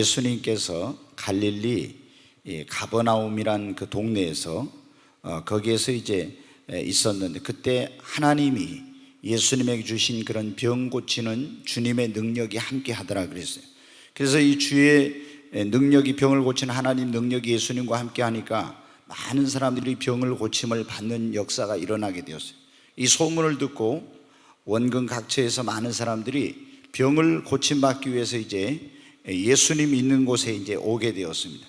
예수님께서 갈릴리 가버나움이란 그 동네에서 거기에서 이제 있었는데, 그때 하나님이 예수님에게 주신 그런 병 고치는 주님의 능력이 함께 하더라 그랬어요. 그래서 이 주의 능력이, 병을 고치는 하나님 능력이 예수님과 함께 하니까 많은 사람들이 병을 고침을 받는 역사가 일어나게 되었어요. 이 소문을 듣고 원근 각처에서 많은 사람들이 병을 고침받기 위해서 이제 예수님 있는 곳에 이제 오게 되었습니다.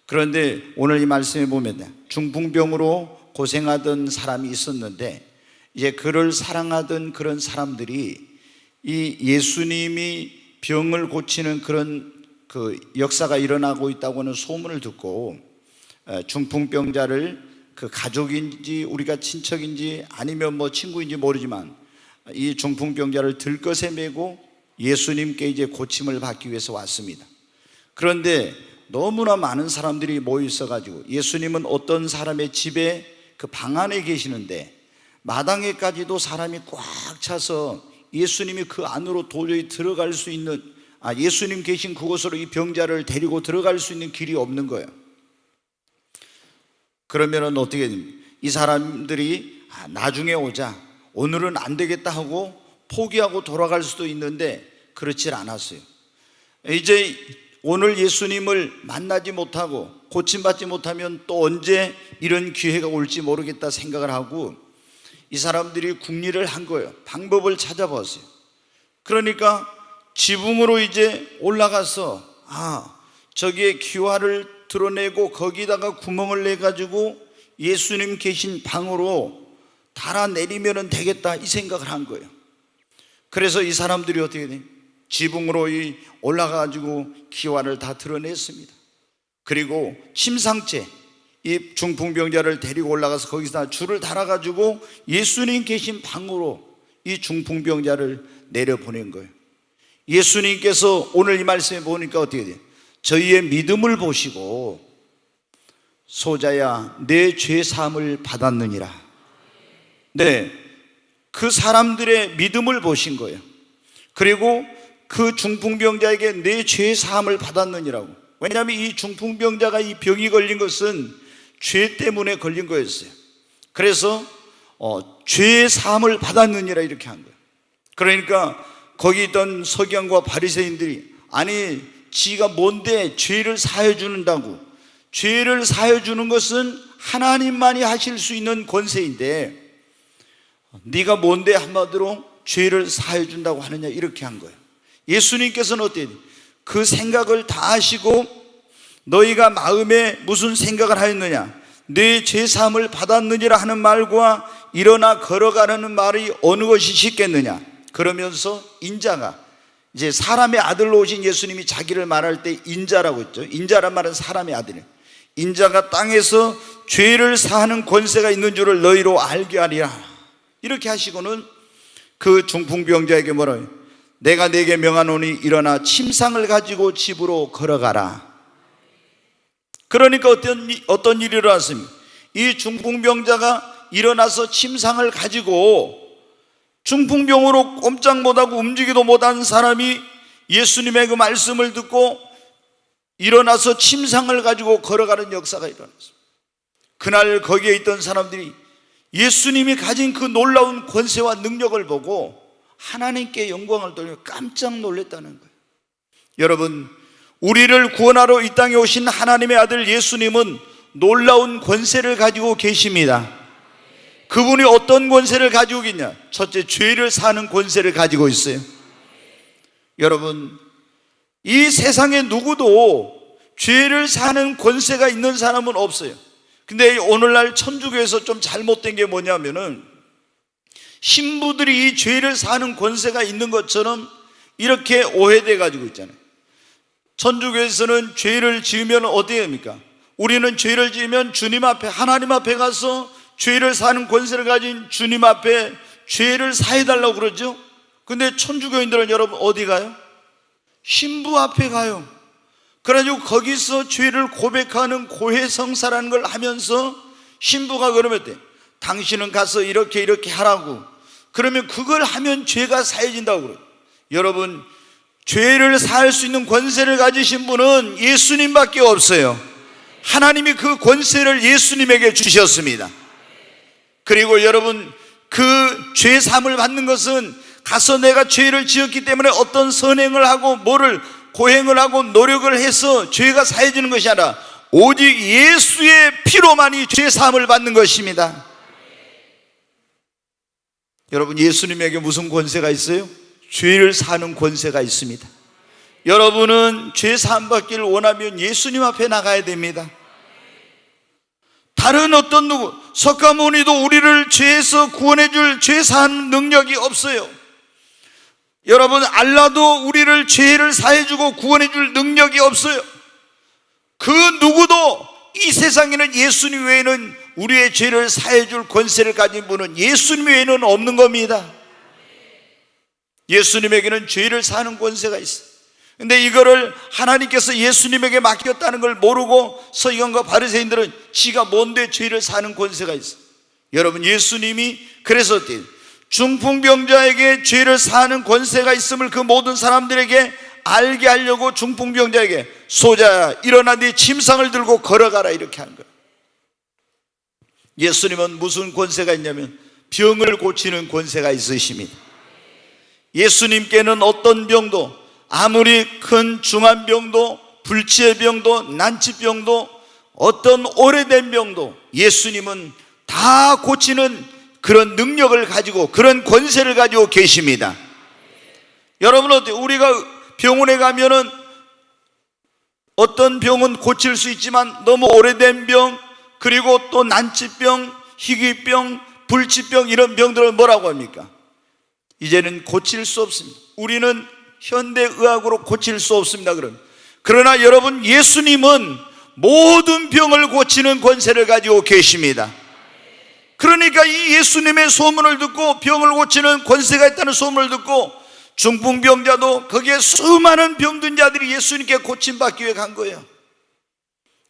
그런데 오늘 이 말씀에 보면 중풍병으로 고생하던 사람이 있었는데, 이제 그를 사랑하던 그런 사람들이 이 예수님이 병을 고치는 그런 그 역사가 일어나고 있다고 하는 소문을 듣고 중풍병자를 그 가족인지 우리가 친척인지 아니면 뭐 친구인지 모르지만 이 중풍병자를 들것에 메고 예수님께 이제 고침을 받기 위해서 왔습니다. 그런데 너무나 많은 사람들이 모여 있어가지고 예수님은 어떤 사람의 집에 그 방 안에 계시는데 마당에까지도 사람이 꽉 차서 예수님이 그 안으로 도저히 들어갈 수 있는, 예수님 계신 그곳으로 이 병자를 데리고 들어갈 수 있는 길이 없는 거예요. 그러면은 어떻게 됩니까? 이 사람들이 나중에 오자, 오늘은 안 되겠다 하고 포기하고 돌아갈 수도 있는데 그렇지 않았어요. 이제 오늘 예수님을 만나지 못하고 고침받지 못하면 또 언제 이런 기회가 올지 모르겠다 생각을 하고 이 사람들이 궁리를 한 거예요. 방법을 찾아봤어요. 그러니까 지붕으로 이제 올라가서 저기에 기와를 드러내고 거기다가 구멍을 내가지고 예수님 계신 방으로 달아내리면 되겠다, 이 생각을 한 거예요. 그래서 이 사람들이 어떻게 돼요? 지붕으로 올라가가지고 기와를 다 드러냈습니다. 그리고 침상째 이 중풍병자를 데리고 올라가서 거기서 줄을 달아가지고 예수님 계신 방으로 이 중풍병자를 내려보낸 거예요. 예수님께서 오늘 이 말씀에 보니까 어떻게 돼요? 저희의 믿음을 보시고 소자야 내 죄 사함을 받았느니라. 네, 그 사람들의 믿음을 보신 거예요. 그리고 그 중풍병자에게 내 죄 사함을 받았느니라고. 왜냐하면 이 중풍병자가 이 병이 걸린 것은 죄 때문에 걸린 거였어요. 그래서 죄 사함을 받았느니라 이렇게 한 거예요. 그러니까 거기 있던 서기관과 바리새인들이 지가 뭔데 죄를 사해 준다고. 죄를 사해 주는 것은 하나님만이 하실 수 있는 권세인데 네가 뭔데 한마디로 죄를 사해 준다고 하느냐, 이렇게 한 거예요. 예수님께서는 어때요? 그 생각을 다 하시고 너희가 마음에 무슨 생각을 하였느냐, 내 죄사함을 받았느니라 하는 말과 일어나 걸어가라는 말이 어느 것이 쉽겠느냐. 그러면서 인자가, 이제 사람의 아들로 오신 예수님이 자기를 말할 때 인자라고 했죠. 인자란 말은 사람의 아들이에요. 인자가 땅에서 죄를 사하는 권세가 있는 줄을 너희로 알게 하리라, 이렇게 하시고는 그 중풍병자에게 뭐라고 해요? 내가 네게 명하노니 일어나 침상을 가지고 집으로 걸어가라. 그러니까 어떤 일이 일어났습니까? 이 중풍병자가 일어나서 침상을 가지고, 중풍병으로 꼼짝 못하고 움직이도 못한 사람이 예수님의 그 말씀을 듣고 일어나서 침상을 가지고 걸어가는 역사가 일어났습니다. 그날 거기에 있던 사람들이 예수님이 가진 그 놀라운 권세와 능력을 보고 하나님께 영광을 돌리며 깜짝 놀랐다는 거예요. 여러분, 우리를 구원하러 이 땅에 오신 하나님의 아들 예수님은 놀라운 권세를 가지고 계십니다. 그분이 어떤 권세를 가지고 있냐? 첫째, 죄를 사는 권세를 가지고 있어요. 여러분, 이 세상에 누구도 죄를 사는 권세가 있는 사람은 없어요. 근데 오늘날 천주교에서 좀 잘못된 게 뭐냐면은 신부들이 이 죄를 사는 권세가 있는 것처럼 이렇게 오해돼 가지고 있잖아요. 천주교에서는 죄를 지으면 어떻게 합니까? 우리는 죄를 지으면 주님 앞에, 하나님 앞에 가서 죄를 사는 권세를 가진 주님 앞에 죄를 사해달라고 그러죠. 근데 천주교인들은 여러분 어디 가요? 신부 앞에 가요. 그래가지고 거기서 죄를 고백하는 고해성사라는 걸 하면서 신부가 그러면 돼. 당신은 가서 이렇게 하라고. 그러면 그걸 하면 죄가 사해진다고 그래요. 여러분, 죄를 사할 수 있는 권세를 가지신 분은 예수님밖에 없어요. 하나님이 그 권세를 예수님에게 주셨습니다. 그리고 여러분, 그 죄 사함을 받는 것은 가서 내가 죄를 지었기 때문에 어떤 선행을 하고 뭐를 고행을 하고 노력을 해서 죄가 사해지는 것이 아니라 오직 예수의 피로만이 죄 사함을 받는 것입니다. 여러분, 예수님에게 무슨 권세가 있어요? 죄를 사는 권세가 있습니다. 여러분은 죄 사함 받기를 원하면 예수님 앞에 나가야 됩니다. 다른 어떤 누구, 석가모니도 우리를 죄에서 구원해 줄 죄 사하는 능력이 없어요. 여러분, 알라도 우리를 죄를 사해 주고 구원해 줄 능력이 없어요. 그 누구도 이 세상에는 예수님 외에는 우리의 죄를 사해 줄 권세를 가진 분은 예수님 외에는 없는 겁니다. 예수님에게는 죄를 사는 권세가 있어요. 근데 이거를 하나님께서 예수님에게 맡겼다는 걸 모르고 서기관과 바리새인들은 지가 뭔데 죄를 사는 권세가 있어요. 여러분, 예수님이 그래서 중풍병자에게 죄를 사는 권세가 있음을 그 모든 사람들에게 알게 하려고 중풍병자에게 소자야 일어나 네 침상을 들고 걸어가라 이렇게 한 거예요. 예수님은 무슨 권세가 있냐면 병을 고치는 권세가 있으십니다. 예수님께는 어떤 병도, 아무리 큰 중한 병도, 불치의 병도, 난치병도, 어떤 오래된 병도 예수님은 다 고치는 그런 능력을 가지고, 그런 권세를 가지고 계십니다. 여러분, 어때요? 우리가 병원에 가면은 어떤 병은 고칠 수 있지만 너무 오래된 병, 그리고 또 난치병, 희귀병, 불치병, 이런 병들은 뭐라고 합니까? 이제는 고칠 수 없습니다. 우리는 현대의학으로 고칠 수 없습니다. 그러나 여러분, 예수님은 모든 병을 고치는 권세를 가지고 계십니다. 그러니까 이 예수님의 소문을 듣고, 병을 고치는 권세가 있다는 소문을 듣고 중풍병자도 거기에 수많은 병든 자들이 예수님께 고침받기 위해 간 거예요.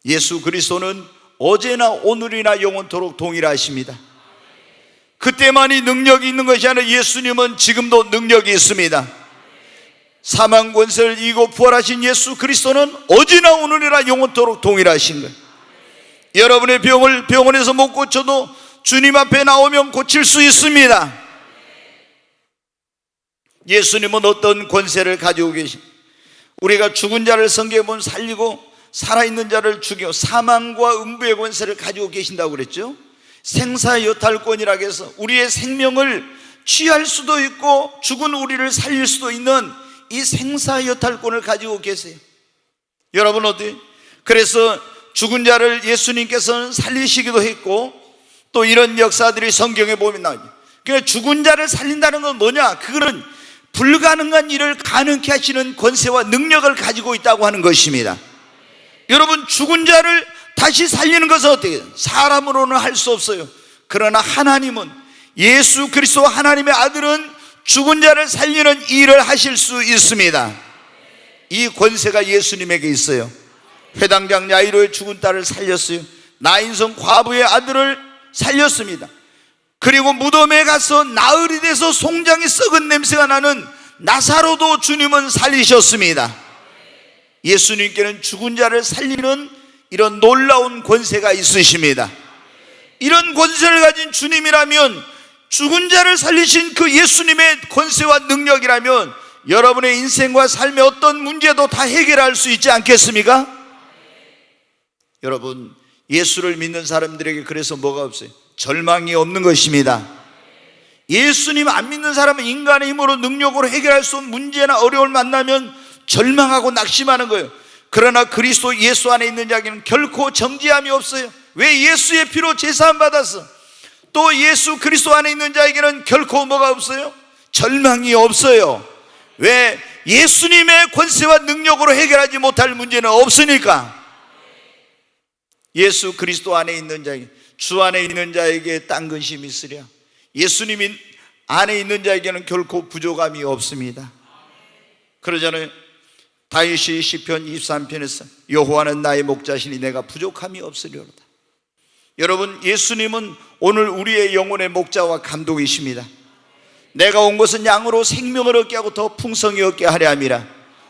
예수 그리스도는 어제나 오늘이나 영원토록 동일하십니다. 그때만이 능력이 있는 것이 아니라 예수님은 지금도 능력이 있습니다. 사망 권세를 이기고 부활하신 예수 그리스도는 어제나 오늘이나 영원토록 동일하신 거예요. 여러분의 병을 병원에서 못 고쳐도 주님 앞에 나오면 고칠 수 있습니다. 예수님은 어떤 권세를 가지고 계십니까? 우리가 죽은 자를 성경에 보면 살리고 살아있는 자를 죽여 사망과 음부의 권세를 가지고 계신다고 그랬죠. 생사여탈권이라고 해서 우리의 생명을 취할 수도 있고 죽은 우리를 살릴 수도 있는 이 생사여탈권을 가지고 계세요. 여러분, 어때요? 그래서 죽은 자를 예수님께서는 살리시기도 했고, 또 이런 역사들이 성경에 보면 나오죠. 그러니까 죽은 자를 살린다는 건 뭐냐? 그거는 불가능한 일을 가능케 하시는 권세와 능력을 가지고 있다고 하는 것입니다. 여러분, 죽은 자를 다시 살리는 것은 어떻게 해요? 사람으로는 할 수 없어요. 그러나 하나님은, 예수 그리스도 하나님의 아들은 죽은 자를 살리는 일을 하실 수 있습니다. 이 권세가 예수님에게 있어요. 회당장 야이로의 죽은 딸을 살렸어요. 나인성 과부의 아들을 살렸습니다. 그리고 무덤에 가서 나흘이 돼서 송장이 썩은 냄새가 나는 나사로도 주님은 살리셨습니다. 예수님께는 죽은 자를 살리는 이런 놀라운 권세가 있으십니다. 이런 권세를 가진 주님이라면, 죽은 자를 살리신 그 예수님의 권세와 능력이라면 여러분의 인생과 삶의 어떤 문제도 다 해결할 수 있지 않겠습니까? 여러분, 예수를 믿는 사람들에게 그래서 뭐가 없어요? 절망이 없는 것입니다. 예수님 안 믿는 사람은 인간의 힘으로 능력으로 해결할 수 없는 문제나 어려움을 만나면 절망하고 낙심하는 거예요. 그러나 그리스도 예수 안에 있는 자에게는 결코 정죄함이 없어요. 왜? 예수의 피로 제사함 받았어. 또 예수 그리스도 안에 있는 자에게는 결코 뭐가 없어요? 절망이 없어요. 왜? 예수님의 권세와 능력으로 해결하지 못할 문제는 없으니까. 예수 그리스도 안에 있는 자에게, 주 안에 있는 자에게 딴 근심이 있으랴. 예수님이 안에 있는 자에게는 결코 부족함이 없습니다. 그러잖아요. 다윗이 시편 23편에서 여호와는 나의 목자시니 내가 부족함이 없으리로다. 여러분, 예수님은 오늘 우리의 영혼의 목자와 감독이십니다. 내가 온 것은 양으로 생명을 얻게 하고 더 풍성히 얻게 하려 함이라.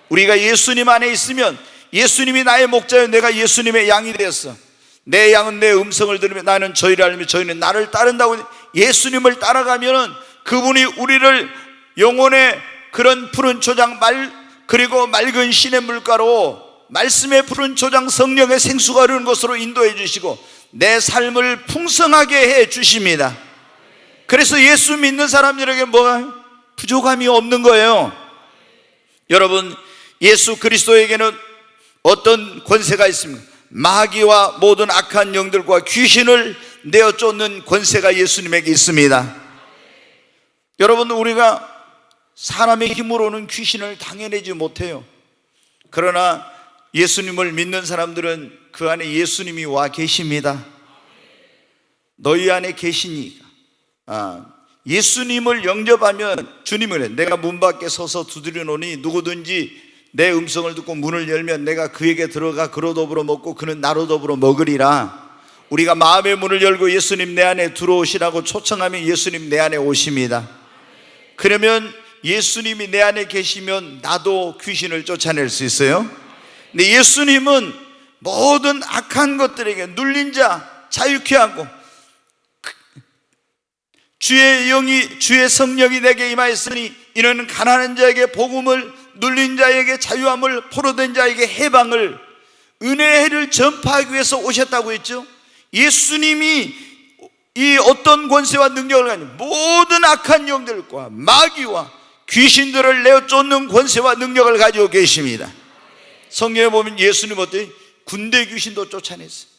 우리가 예수님 안에 있으면 예수님이 나의 목자요 내가 예수님의 양이 되었어. 내 양은 내 음성을 들으며 나는 저희를 알며 저희는 나를 따른다고. 예수님을 따라가면은 그분이 우리를 영혼의 그런 푸른 초장 그리고 맑은 신의 물가로 말씀의 푸른 초장 성령의 생수가 흐르는 곳으로 인도해 주시고 내 삶을 풍성하게 해 주십니다. 그래서 예수 믿는 사람들에게 뭐가 부족함이 없는 거예요. 여러분, 예수 그리스도에게는 어떤 권세가 있습니까? 마귀와 모든 악한 영들과 귀신을 내어 쫓는 권세가 예수님에게 있습니다. 여러분, 우리가 사람의 힘으로는 귀신을 당해내지 못해요. 그러나 예수님을 믿는 사람들은 그 안에 예수님이 와 계십니다. 너희 안에 계시니까. 예수님을 영접하면 주님은 내가 문 밖에 서서 두드려노니 누구든지 내 음성을 듣고 문을 열면 내가 그에게 들어가 그로 더불어 먹고 그는 나로 더불어 먹으리라. 우리가 마음의 문을 열고 예수님 내 안에 들어오시라고 초청하면 예수님 내 안에 오십니다. 그러면 예수님이 내 안에 계시면 나도 귀신을 쫓아낼 수 있어요. 근데 예수님은 모든 악한 것들에게 눌린 자 자유케 하고 주의 성령이 내게 임하였으니 이는 가난한 자에게 복음을, 눌린 자에게 자유함을, 포로된 자에게 해방을, 은혜의 해를 전파하기 위해서 오셨다고 했죠. 예수님이 이 어떤 권세와 능력을 가지고 모든 악한 영들과 마귀와 귀신들을 내어 쫓는 권세와 능력을 가지고 계십니다. 성경에 보면 예수님 어때요? 군대 귀신도 쫓아냈어요.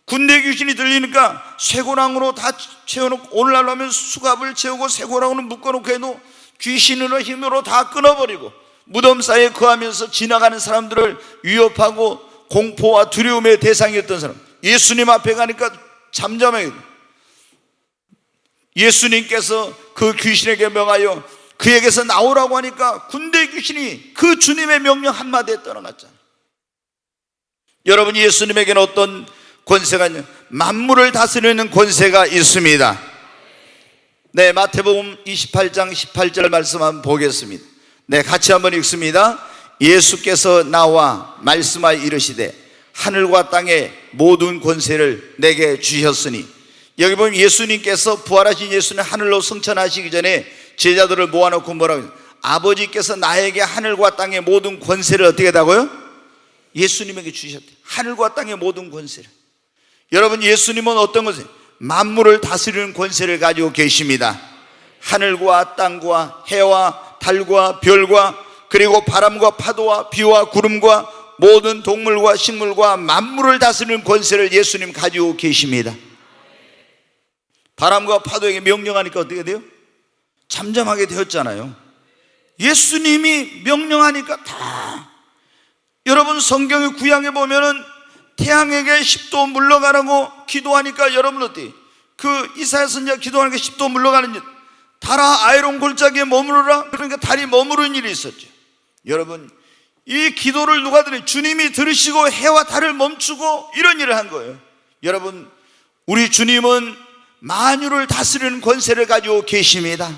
군대 귀신이 들리니까 쇠고랑으로 다 채워놓고, 오늘날 하면 수갑을 채우고 쇠고랑으로 묶어놓고 해도 귀신으로 힘으로 다 끊어버리고 무덤 사이에 거하면서 지나가는 사람들을 위협하고 공포와 두려움의 대상이었던 사람, 예수님 앞에 가니까 잠잠해요. 예수님께서 그 귀신에게 명하여 그에게서 나오라고 하니까 군대 귀신이 그 주님의 명령 한마디에 떠나갔잖아요. 여러분, 예수님에게는 어떤 권세가 있냐? 만물을 다스리는 권세가 있습니다. 네, 마태복음 28장 18절 말씀 한번 보겠습니다. 네, 같이 한번 읽습니다. 예수께서 나와 말씀하여 이르시되 하늘과 땅의 모든 권세를 내게 주셨으니, 여기 보면 예수님께서, 부활하신 예수는 하늘로 승천하시기 전에 제자들을 모아놓고 뭐라고 해요? 아버지께서 나에게 하늘과 땅의 모든 권세를 어떻게 하다고요? 예수님에게 주셨대요. 하늘과 땅의 모든 권세를. 여러분, 예수님은 어떤 것을? 만물을 다스리는 권세를 가지고 계십니다. 하늘과 땅과 해와 달과 별과 그리고 바람과 파도와 비와 구름과 모든 동물과 식물과 만물을 다스리는 권세를 예수님 가지고 계십니다. 바람과 파도에게 명령하니까 어떻게 돼요? 잠잠하게 되었잖아요. 예수님이 명령하니까 다. 여러분, 성경의 구약에 보면은 태양에게 10도 물러가라고 기도하니까 여러분 어때요? 그 이사야 선지자 기도하니까 10도 물러가는 일. 달아 아이론 골짜기에 머무르라. 그러니까 달이 머무르는 일이 있었죠. 여러분, 이 기도를 누가 들으니? 주님이 들으시고 해와 달을 멈추고 이런 일을 한 거예요. 여러분, 우리 주님은 만유를 다스리는 권세를 가지고 계십니다.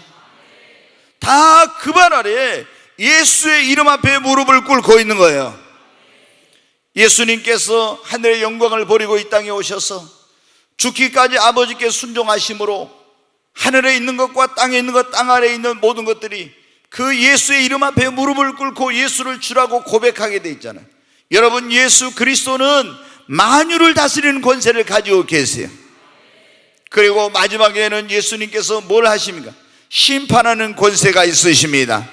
다 그 발 아래에 예수의 이름 앞에 무릎을 꿇고 있는 거예요. 예수님께서 하늘의 영광을 버리고 이 땅에 오셔서 죽기까지 아버지께 순종하심으로 하늘에 있는 것과 땅에 있는 것, 땅 아래에 있는 모든 것들이 그 예수의 이름 앞에 무릎을 꿇고 예수를 주라고 고백하게 돼 있잖아요. 여러분, 예수 그리스도는 만유를 다스리는 권세를 가지고 계세요. 그리고 마지막에는 예수님께서 뭘 하십니까? 심판하는 권세가 있으십니다.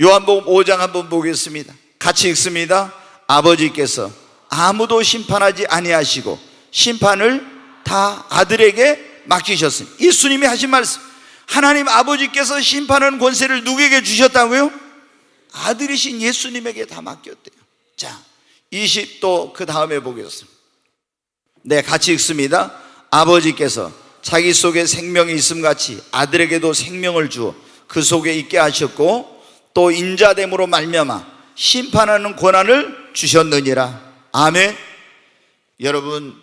요한복음 5장 한번 보겠습니다. 같이 읽습니다. 아버지께서 아무도 심판하지 아니하시고 심판을 다 아들에게 맡기셨으니, 예수님이 하신 말씀, 하나님 아버지께서 심판하는 권세를 누구에게 주셨다고요? 아들이신 예수님에게 다 맡겼대요. 자, 20도 그 다음에 보겠습니다. 네, 같이 읽습니다. 아버지께서 자기 속에 생명이 있음같이 아들에게도 생명을 주어 그 속에 있게 하셨고 또 인자됨으로 말미암아 심판하는 권한을 주셨느니라. 아멘. 여러분,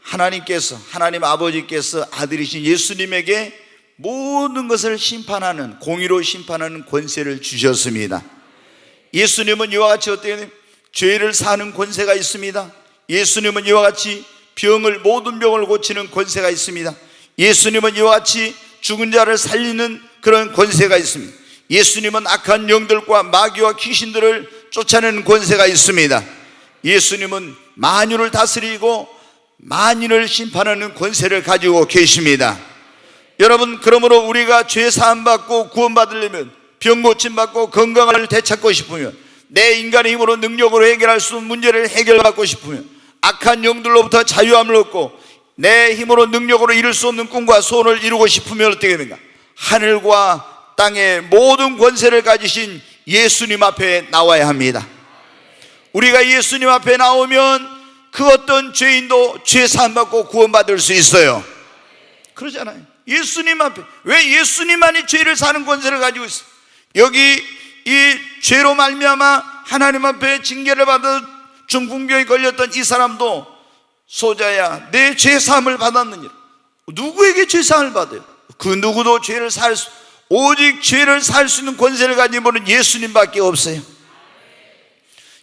하나님 아버지께서 아들이신 예수님에게 모든 것을 심판하는, 공의로 심판하는 권세를 주셨습니다. 예수님은 이와 같이 어떻게 죄를 사는 권세가 있습니다. 예수님은 이와 같이 모든 병을 고치는 권세가 있습니다. 예수님은 이와 같이 죽은 자를 살리는 그런 권세가 있습니다. 예수님은 악한 영들과 마귀와 귀신들을 쫓아내는 권세가 있습니다. 예수님은 만유를 다스리고 만인을 심판하는 권세를 가지고 계십니다. 여러분, 그러므로 우리가 죄 사함 받고 구원 받으려면, 병 고침 받고 건강을 되찾고 싶으면, 내 인간의 힘으로 능력으로 해결할 수 없는 문제를 해결받고 싶으면, 악한 영들로부터 자유함을 얻고 내 힘으로 능력으로 이룰 수 없는 꿈과 소원을 이루고 싶으면 어떻게 됩니까? 하늘과 땅의 모든 권세를 가지신 예수님 앞에 나와야 합니다. 우리가 예수님 앞에 나오면 그 어떤 죄인도 죄 사함 받고 구원받을 수 있어요. 그러잖아요. 예수님 앞에. 왜 예수님만이 죄를 사는 권세를 가지고 있어요? 여기 이 죄로 말미암아 하나님 앞에 징계를 받아 중풍병에 걸렸던 이 사람도 소자야, 내 죄 사함을 받았느니라. 누구에게 죄 사함을 받아요? 그 누구도 오직 죄를 살 수 있는 권세를 가진 분은 예수님밖에 없어요.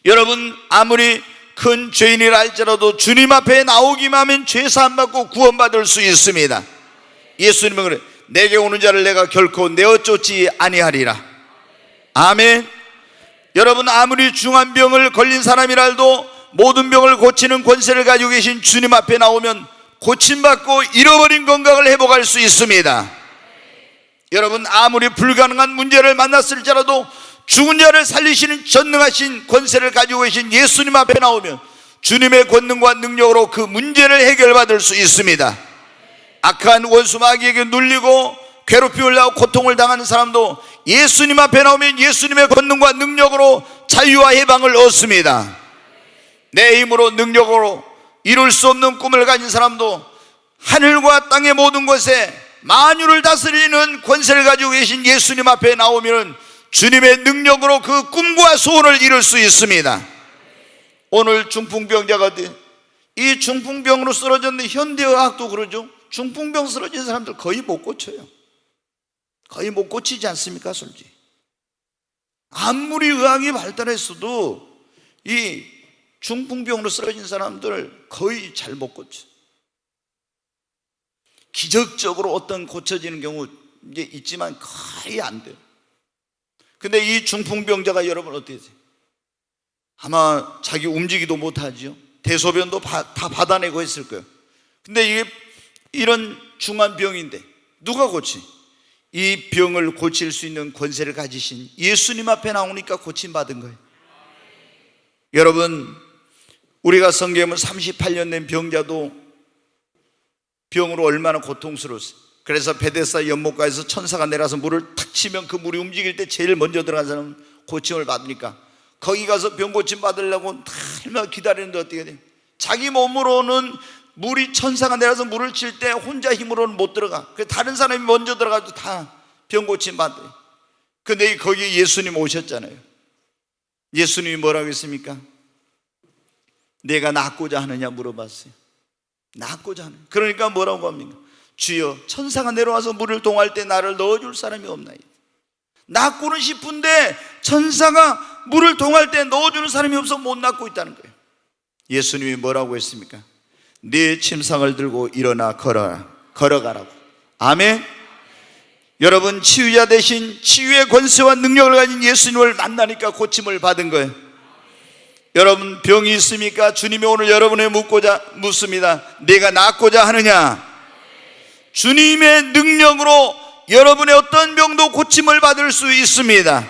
여러분, 아무리 큰 죄인이라 할지라도 주님 앞에 나오기만 하면 죄 사함 받고 구원받을 수 있습니다. 예수님은 그래, 내게 오는 자를 내가 결코 내어 쫓지 아니하리라. 아멘. 여러분, 아무리 중한 병을 걸린 사람이라도 모든 병을 고치는 권세를 가지고 계신 주님 앞에 나오면 고침받고 잃어버린 건강을 회복할 수 있습니다. 여러분, 아무리 불가능한 문제를 만났을지라도 죽은 자를 살리시는 전능하신 권세를 가지고 계신 예수님 앞에 나오면 주님의 권능과 능력으로 그 문제를 해결받을 수 있습니다. 악한 원수 마귀에게 눌리고 괴롭힘을 당하고 고통을 당하는 사람도 예수님 앞에 나오면 예수님의 권능과 능력으로 자유와 해방을 얻습니다. 내 힘으로 능력으로 이룰 수 없는 꿈을 가진 사람도 하늘과 땅의 모든 곳에 만유를 다스리는 권세를 가지고 계신 예수님 앞에 나오면 주님의 능력으로 그 꿈과 소원을 이룰 수 있습니다. 오늘 중풍병자가 이 중풍병으로 쓰러졌는데 현대의학도 그러죠. 중풍병 쓰러진 사람들 거의 못 고쳐요. 거의 못 고치지 않습니까? 솔직히 아무리 의학이 발달했어도 이 중풍병으로 쓰러진 사람들 거의 잘 못 고쳐. 기적적으로 어떤 고쳐지는 경우 이제 있지만 거의 안 돼요. 근데 이 중풍병자가 여러분 어떻게 되세요? 아마 자기 움직이도 못하죠. 대소변도 다 받아내고 했을 거예요. 근데 이게 이런 중한 병인데 누가 고치? 이 병을 고칠 수 있는 권세를 가지신 예수님 앞에 나오니까 고침받은 거예요. 여러분, 우리가 성경에 38년 된 병자도 병으로 얼마나 고통스러웠어요. 그래서 베데스다 연못가에서 천사가 내려서 물을 탁 치면 그 물이 움직일 때 제일 먼저 들어간 사람은 고침을 받으니까 거기 가서 병 고침 받으려고 얼마나 기다리는데 어떻게 돼요? 자기 몸으로는 물이 천사가 내려서 물을 칠 때 혼자 힘으로는 못 들어가. 다른 사람이 먼저 들어가도 다 병 고침 받아요. 근데 거기에 예수님 오셨잖아요. 예수님이 뭐라고 했습니까? 내가 낫고자 하느냐 물어봤어요. 낫고자 하느냐. 그러니까 뭐라고 합니까? 주여, 천사가 내려와서 물을 동할 때 나를 넣어줄 사람이 없나이다. 낫고는 싶은데 천사가 물을 동할 때 넣어주는 사람이 없어 못 낫고 있다는 거예요. 예수님이 뭐라고 했습니까? 네 침상을 들고 일어나 걸어가라고. 아멘. 여러분, 치유자 대신 치유의 권세와 능력을 가진 예수님을 만나니까 고침을 받은 거예요. 여러분, 병이 있습니까? 주님이 오늘 여러분에 묻습니다. 내가 낫고자 하느냐? 주님의 능력으로 여러분의 어떤 병도 고침을 받을 수 있습니다.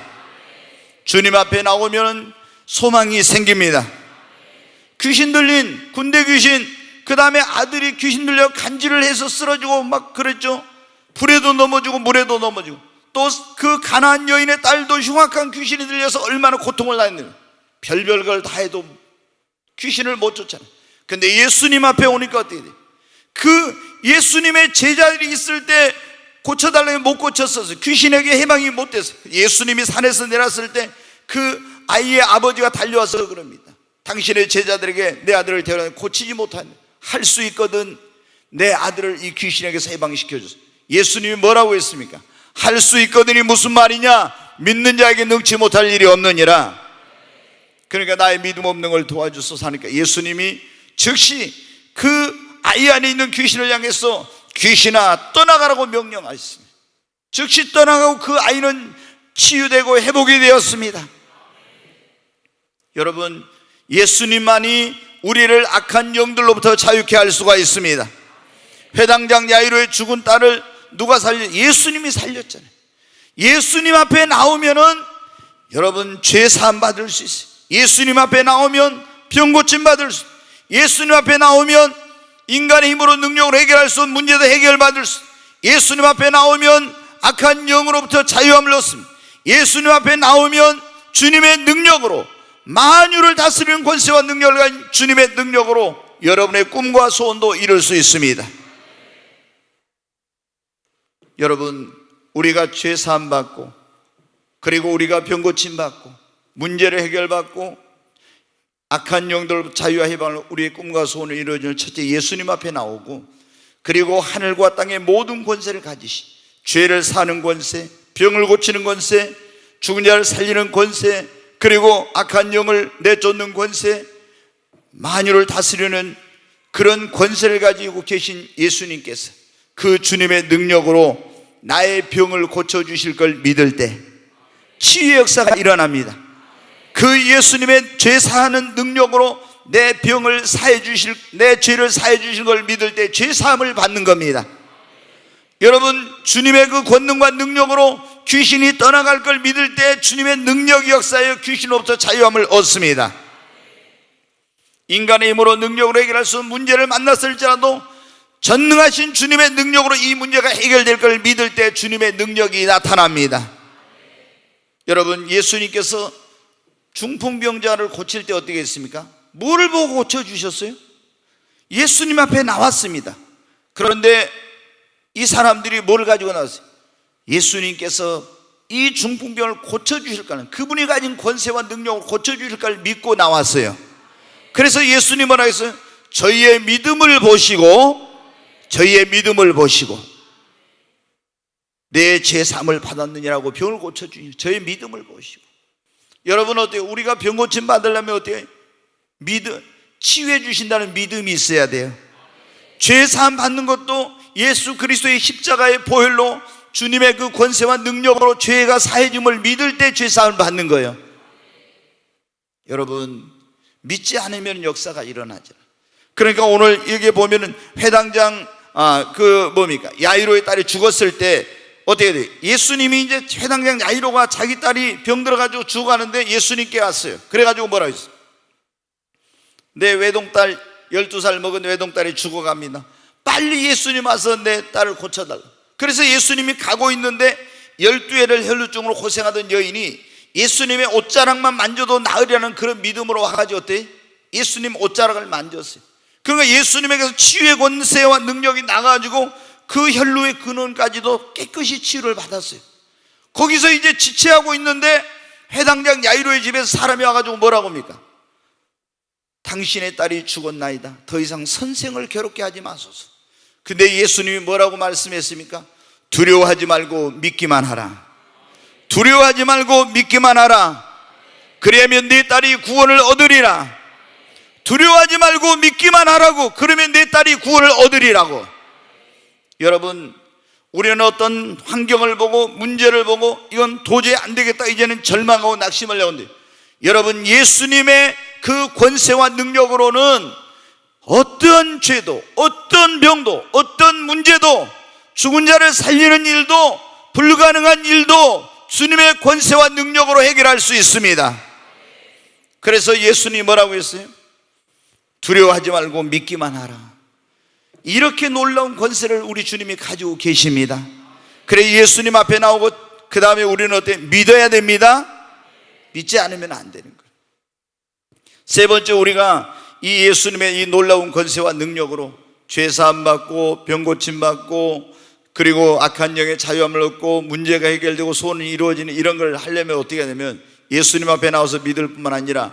주님 앞에 나오면 소망이 생깁니다. 귀신 들린 군대 귀신, 그 다음에 아들이 귀신 들려 간질을 해서 쓰러지고 막 그랬죠. 불에도 넘어지고 물에도 넘어지고, 또 그 가나안 여인의 딸도 흉악한 귀신이 들려서 얼마나 고통을 당했느냐. 별별 걸 다 해도 귀신을 못 쫓잖아요. 근데 예수님 앞에 오니까 어떻게 돼요? 그 예수님의 제자들이 있을 때 고쳐달라면 못 고쳤었어요. 귀신에게 해방이 못 됐어요. 예수님이 산에서 내렸을 때 그 아이의 아버지가 달려와서 그럽니다. 당신의 제자들에게 내 아들을 데려다 고치지 못하냐. 할 수 있거든 내 아들을 이 귀신에게서 해방시켜줬어요. 예수님이 뭐라고 했습니까? 할 수 있거든이 무슨 말이냐? 믿는 자에게 능치 못할 일이 없느니라. 그러니까 나의 믿음 없는 걸 도와주소서 하니까 예수님이 즉시 그 아이 안에 있는 귀신을 향해서 귀신아 떠나가라고 명령하셨습니다. 즉시 떠나가고 그 아이는 치유되고 회복이 되었습니다. 여러분, 예수님만이 우리를 악한 영들로부터 자유케 할 수가 있습니다. 회당장 야이로의 죽은 딸을 누가 예수님이 살렸잖아요. 예수님 앞에 나오면은 여러분 죄 사함 받을 수 있어요. 예수님 앞에 나오면 병 고침 받을 수 있어요. 예수님 앞에 나오면 인간의 힘으로 능력으로 해결할 수 없는 문제도 해결받을 수 있어요. 예수님 앞에 나오면 악한 영으로부터 자유함을 얻습니다. 예수님 앞에 나오면 주님의 능력으로 만유를 다스리는 권세와 능력을 가진 주님의 능력으로 여러분의 꿈과 소원도 이룰 수 있습니다. 여러분, 우리가 죄 사함 받고 그리고 우리가 병 고침 받고 문제를 해결받고 악한 영들 자유와 해방을 우리의 꿈과 소원을 이루어주는 첫째 예수님 앞에 나오고, 그리고 하늘과 땅의 모든 권세를 가지신 죄를 사는 권세, 병을 고치는 권세, 죽은 자를 살리는 권세, 그리고 악한 영을 내쫓는 권세, 만유를 다스리는 그런 권세를 가지고 계신 예수님께서 그 주님의 능력으로 나의 병을 고쳐주실 걸 믿을 때 치유의 역사가 일어납니다. 그 예수님의 죄 사하는 능력으로 내 병을 사해 주실, 내 죄를 사해 주실 걸 믿을 때 죄 사함을 받는 겁니다. 여러분, 주님의 그 권능과 능력으로 귀신이 떠나갈 걸 믿을 때 주님의 능력이 역사하여 귀신으로부터 자유함을 얻습니다. 인간의 힘으로 능력으로 해결할 수 없는 문제를 만났을지라도 전능하신 주님의 능력으로 이 문제가 해결될 걸 믿을 때 주님의 능력이 나타납니다. 여러분, 예수님께서 중풍병자를 고칠 때 어떻게 했습니까? 뭐를 보고 고쳐주셨어요? 예수님 앞에 나왔습니다. 그런데 이 사람들이 뭘 가지고 나왔어요? 예수님께서 이 중풍병을 고쳐주실까는, 그분이 가진 권세와 능력을 고쳐주실까를 믿고 나왔어요. 그래서 예수님은 뭐라 했어요? 저희의 믿음을 보시고 내 죄사함을 받았느냐라고 병을 고쳐주니 저의 믿음을 보시고. 여러분 어때요? 우리가 병 고침 받으려면 어때요? 치유해 주신다는 믿음이 있어야 돼요. 죄사함 받는 것도 예수 그리스도의 십자가의 보혈로 주님의 그 권세와 능력으로 죄가 사해짐을 믿을 때 죄사함을 받는 거예요. 여러분, 믿지 않으면 역사가 일어나죠. 그러니까 오늘 여기 보면은 회당장 야이로의 딸이 죽었을 때 어떻게 돼요? 예수님이 이제 회당장 야이로가 자기 딸이 병 들어가지고 죽어가는데 예수님께 왔어요. 그래가지고 뭐라고 했어요? 내 외동딸 12살 먹은 외동딸이 죽어갑니다. 빨리 예수님 와서 내 딸을 고쳐달라. 그래서 예수님이 가고 있는데 12회를 혈루증으로 고생하던 여인이 예수님의 옷자락만 만져도 나으리라는 그런 믿음으로 와가지고 어때요? 예수님 옷자락을 만졌어요. 그러니까 예수님에게서 치유의 권세와 능력이 나가지고 그 혈루의 근원까지도 깨끗이 치유를 받았어요. 거기서 이제 지체하고 있는데 회당장 야이로의 집에서 사람이 와가지고 뭐라고 합니까? 당신의 딸이 죽었나이다. 더 이상 선생을 괴롭게 하지 마소서. 근데 예수님이 뭐라고 말씀했습니까? 두려워하지 말고 믿기만 하라. 두려워하지 말고 믿기만 하라. 그래야면 네 딸이 구원을 얻으리라. 두려워하지 말고 믿기만 하라고. 그러면 내 딸이 구원을 얻으리라고. 여러분, 우리는 어떤 환경을 보고 문제를 보고 이건 도저히 안 되겠다, 이제는 절망하고 낙심을 하는데, 여러분, 예수님의 그 권세와 능력으로는 어떤 죄도, 어떤 병도, 어떤 문제도, 죽은 자를 살리는 일도, 불가능한 일도 주님의 권세와 능력으로 해결할 수 있습니다. 그래서 예수님이 뭐라고 했어요? 두려워하지 말고 믿기만 하라. 이렇게 놀라운 권세를 우리 주님이 가지고 계십니다. 그래 예수님 앞에 나오고 그 다음에 우리는 어때? 믿어야 됩니다. 믿지 않으면 안 되는 거예요. 세 번째, 우리가 이 예수님의 이 놀라운 권세와 능력으로 죄사함 받고 병 고침 받고 그리고 악한 영의 자유함을 얻고 문제가 해결되고 소원이 이루어지는 이런 걸 하려면 어떻게 하냐면 예수님 앞에 나와서 믿을 뿐만 아니라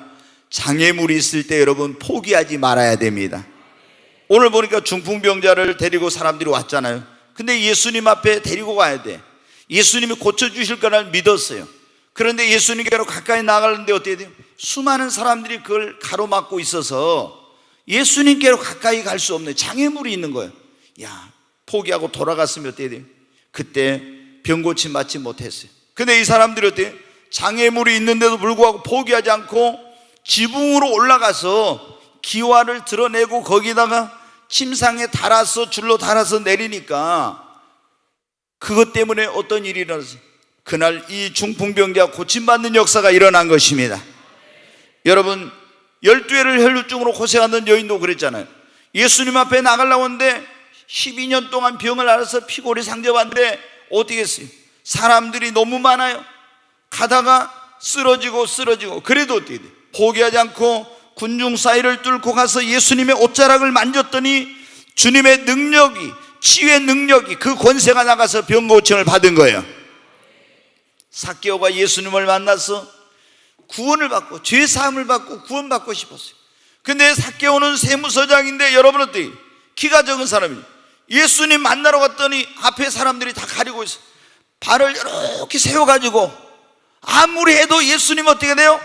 장애물이 있을 때 여러분 포기하지 말아야 됩니다. 오늘 보니까 중풍병자를 데리고 사람들이 왔잖아요. 근데 예수님 앞에 데리고 가야 돼. 예수님이 고쳐주실 거라는 믿었어요. 그런데 예수님께로 가까이 나가는데 어떻게 돼요? 수많은 사람들이 그걸 가로막고 있어서 예수님께로 가까이 갈 수 없는 장애물이 있는 거예요. 야, 포기하고 돌아갔으면 어때야 돼요? 그때 병고침 맞지 못했어요. 근데 이 사람들이 어때요? 장애물이 있는데도 불구하고 포기하지 않고 지붕으로 올라가서 기와를 드러내고 거기다가 침상에 달아서 줄로 달아서 내리니까 그것 때문에 어떤 일이 일어났어요? 그날 이 중풍병자가 고침받는 역사가 일어난 것입니다. 여러분, 12회를 혈루증으로 고생하는 여인도 그랬잖아요. 예수님 앞에 나가려고 하는데 12년 동안 병을 앓아서 피골이 상접한데 어떻게 했어요? 사람들이 너무 많아요. 가다가 쓰러지고 그래도 어떻게 돼? 포기하지 않고 군중 사이를 뚫고 가서 예수님의 옷자락을 만졌더니 주님의 능력이, 치유의 능력이, 그 권세가 나가서 병 고침을 받은 거예요. 삭개오가 예수님을 만나서 구원을 받고 죄 사함을 받고 구원받고 싶었어요. 근데 삭개오는 세무서장인데 여러분 어때요? 키가 적은 사람이에요. 예수님 만나러 갔더니 앞에 사람들이 다 가리고 있어요. 발을 이렇게 세워가지고 아무리 해도 예수님 어떻게 돼요?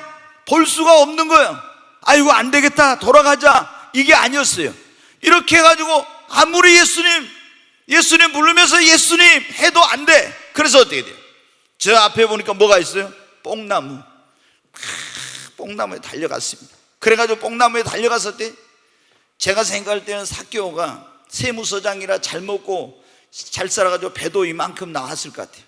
볼 수가 없는 거예요. 아이고 안 되겠다 돌아가자, 이게 아니었어요. 이렇게 해가지고 아무리 예수님 부르면서 예수님 해도 안 돼. 그래서 어떻게 돼요? 저 앞에 보니까 뭐가 있어요? 뽕나무. 뽕나무에 달려갔습니다. 그래가지고 뽕나무에 달려갔을 때 제가 생각할 때는 삭개오가 세무서장이라 잘 먹고 잘 살아가지고 배도 이만큼 나왔을 것 같아요.